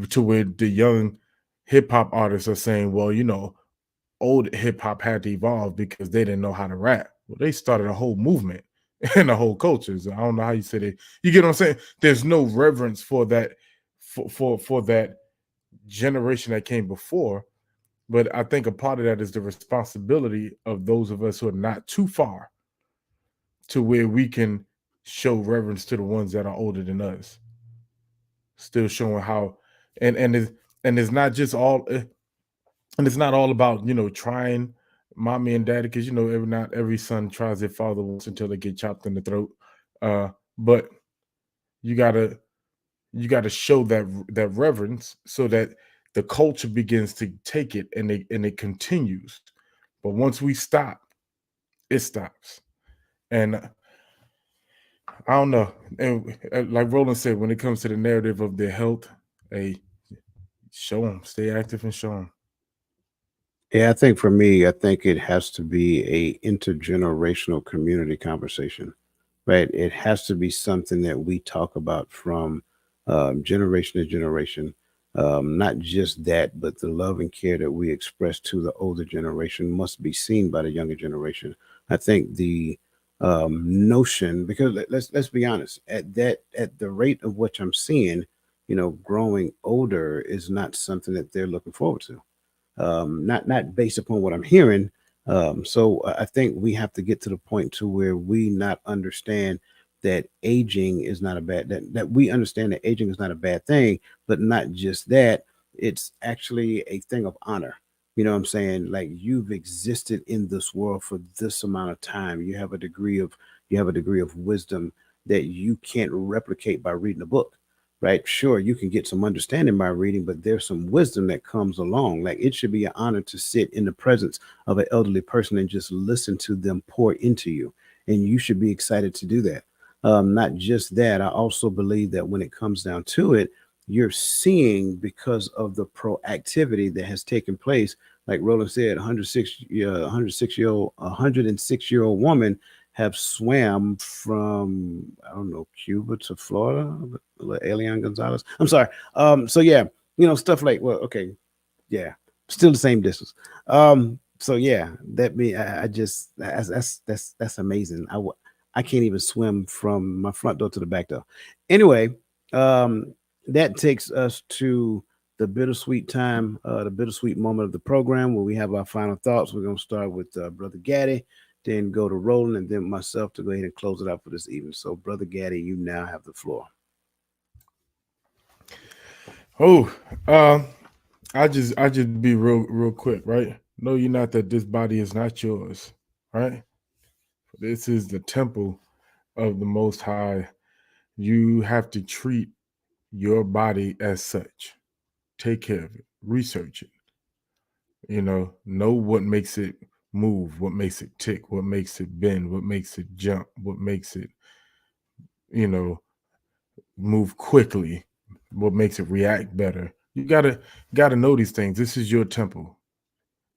to where the young hip hop artists are saying, well, old hip hop had to evolve because they didn't know how to rap. Well, they started a whole movement and a whole culture. So I don't know how you said it. You get what I'm saying? There's no reverence for that for that generation that came before. But I think a part of that is the responsibility of those of us who are not too far to where we can show reverence to the ones that are older than us. Still showing how and it's not just all and it's not all about trying mommy and daddy, because not every son tries their father once until they get chopped in the throat. But you gotta show that reverence so that the culture begins to take it, and it continues. But once we stop, it stops. And I don't know. And like Roland said, when it comes to the narrative of their health, hey, show them, stay active and show them. Yeah, I think for me, I think it has to be a intergenerational community conversation, right? It has to be something that we talk about from generation to generation. Not just that, but the love and care that we express to the older generation must be seen by the younger generation. I think the notion, because let's be honest, at the rate of which I'm seeing, growing older is not something that they're looking forward to, not based upon what I'm hearing. So I think we have to get to the point to where we not understand that aging is not a bad that we understand that aging is not a bad thing, but not just that, it's actually a thing of honor. You know what I'm saying? Like, you've existed in this world for this amount of time. You have a degree of wisdom that you can't replicate by reading a book, right? Sure, you can get some understanding by reading, but there's some wisdom that comes along. Like, it should be an honor to sit in the presence of an elderly person and just listen to them pour into you. And you should be excited to do that. Not just that, I also believe that when it comes down to it, you're seeing, because of the proactivity that has taken place, like Roland said, 106-year-old woman have swam from, I don't know, Cuba to Florida. Elian Gonzalez. I'm sorry. So yeah, stuff like, well, okay, yeah, still the same distance. So yeah, that me, I just that's amazing. I can't even swim from my front door to the back door. Anyway, um, that takes us to the bittersweet time, the bittersweet moment of the program where we have our final thoughts. We're gonna start with Brother Gaddy, then go to Roland, and then myself to go ahead and close it out for this evening. So, Brother Gaddy, you now have the floor. Oh, um, I just be real quick, right? Know you not that this body is not yours, right? This is the temple of the Most High. You have to treat your body as such. Take care of it. Research it. Know what makes it move, what makes it tick, what makes it bend, what makes it jump, what makes it, you know, move quickly, what makes it react better. You gotta know these things. This is your temple.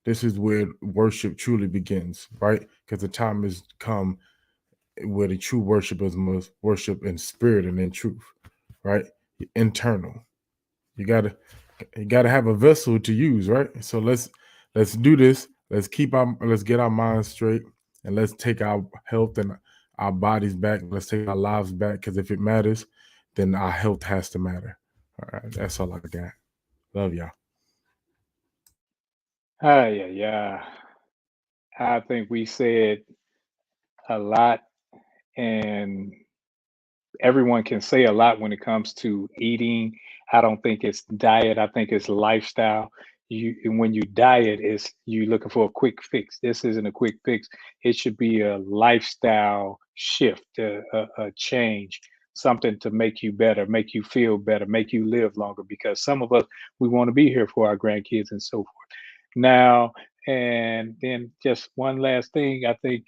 This is where worship truly begins, right? Because the time has come where the true worshipers must worship in spirit and in truth, right? Internal. You gotta you gotta have a vessel to use, right? So let's do this. Let's get our minds straight, and let's take our health and our bodies back. Let's take our lives back, because if it matters, then our health has to matter. All right, that's all I got. Love y'all. Ah, yeah, yeah. I think we said a lot, and everyone can say a lot when it comes to eating. I don't think it's diet. I think it's lifestyle. And when you diet, is you looking for a quick fix. This isn't a quick fix. It should be a lifestyle shift, a change, something to make you better, make you feel better, make you live longer. Because some of us, we want to be here for our grandkids and so forth. Now, and then just one last thing. I think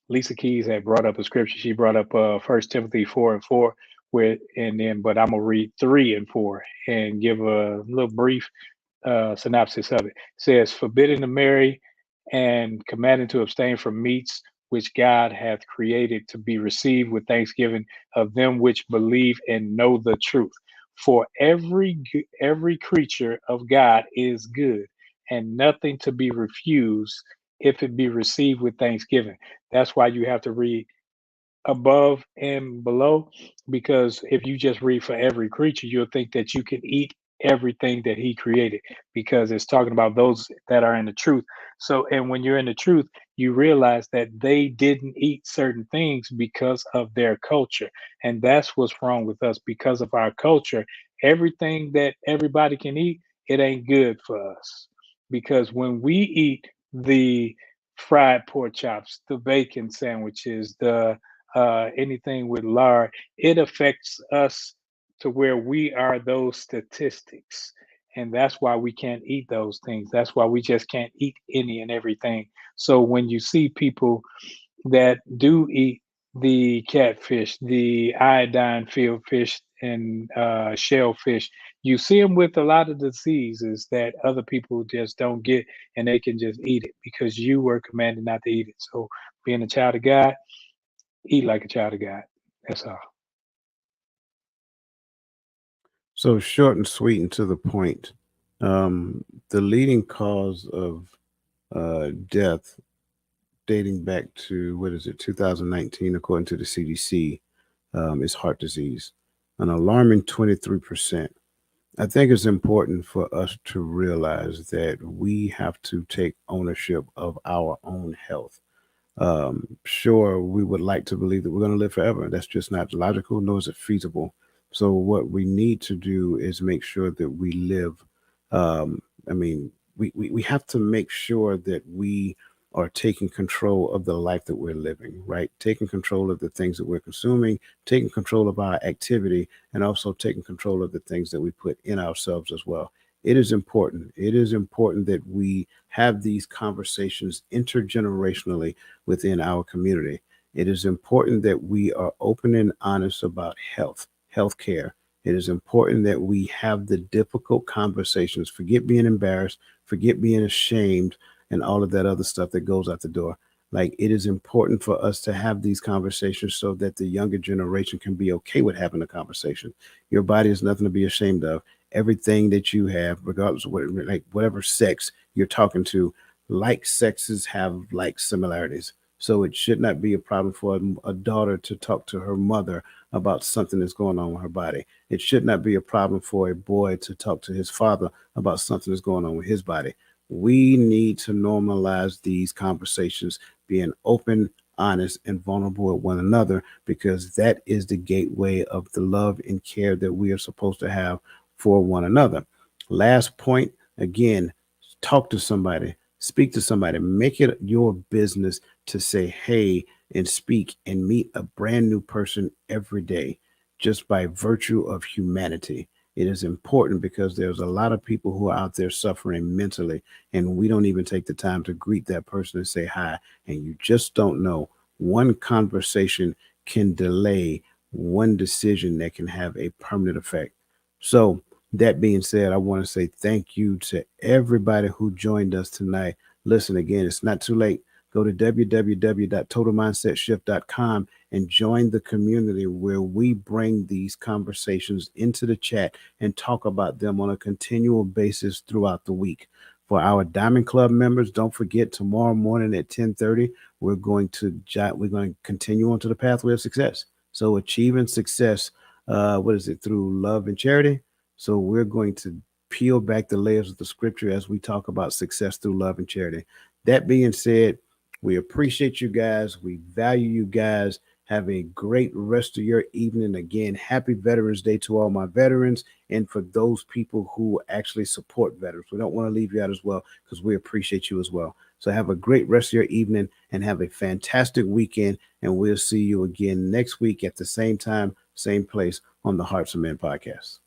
Lisa Keys had brought up a scripture. She brought up First Timothy 4:4, where and then, but I'm gonna read 3 and 4 and give a little brief synopsis of it. It says, "Forbidden to marry and commanded to abstain from meats which God hath created to be received with thanksgiving of them which believe and know the truth. For every creature of God is good, and nothing to be refused if it be received with thanksgiving." That's why you have to read above and below, because if you just read for every creature, you'll think that you can eat everything that he created, because it's talking about those that are in the truth. So, and when you're in the truth, you realize that they didn't eat certain things because of their culture. And that's what's wrong with us. Because of our culture, everything that everybody can eat, it ain't good for us. Because when we eat the fried pork chops, the bacon sandwiches, the anything with lard, it affects us to where we are those statistics. And that's why we can't eat those things. That's why we just can't eat any and everything. So when you see people that do eat the catfish, the iodine filled fish, and shellfish, you see them with a lot of diseases that other people just don't get, and they can just eat it because you were commanded not to eat it. So, being a child of God, eat like a child of God. That's all. So short and sweet and to the point. The leading cause of death dating back to what is it, 2019, according to the CDC, is heart disease, an alarming 23%. I think it's important for us to realize that we have to take ownership of our own health. Sure, we would like to believe that we're going to live forever. That's just not logical, nor is it feasible. So, what we need to do is make sure that we live. I mean, we have to make sure that we are taking control of the life that we're living, right? Taking control of the things that we're consuming, taking control of our activity, and also taking control of the things that we put in ourselves as well. It is important. It is important that we have these conversations intergenerationally within our community. It is important that we are open and honest about healthcare. It is important that we have the difficult conversations. Forget being embarrassed, forget being ashamed, and all of that other stuff that goes out the door. Like, it is important for us to have these conversations so that the younger generation can be okay with having a conversation. Your body is nothing to be ashamed of. Everything that you have, regardless of what, like whatever sex you're talking to, like sexes have like similarities. So it should not be a problem for a daughter to talk to her mother about something that's going on with her body. It should not be a problem for a boy to talk to his father about something that's going on with his body. We need to normalize these conversations, being open, honest, and vulnerable with one another, because that is the gateway of the love and care that we are supposed to have for one another. Last point, again, talk to somebody, speak to somebody, make it your business to say hey and speak and meet a brand new person every day just by virtue of humanity. It is important because there's a lot of people who are out there suffering mentally, and we don't even take the time to greet that person and say hi. And you just don't know. One conversation can delay one decision that can have a permanent effect. So, that being said, I want to say thank you to everybody who joined us tonight. Listen, again, it's not too late. Go to www.totalmindsetshift.com and join the community where we bring these conversations into the chat and talk about them on a continual basis throughout the week. For our Diamond Club members, don't forget tomorrow morning at 10:30, we're going to continue on to the pathway of success. So achieving success, what is it, through love and charity? So we're going to peel back the layers of the scripture as we talk about success through love and charity. That being said, we appreciate you guys. We value you guys. Have a great rest of your evening. Again, happy Veterans Day to all my veterans and for those people who actually support veterans. We don't want to leave you out as well because we appreciate you as well. So have a great rest of your evening and have a fantastic weekend. And we'll see you again next week at the same time, same place on the Hearts of Men podcast.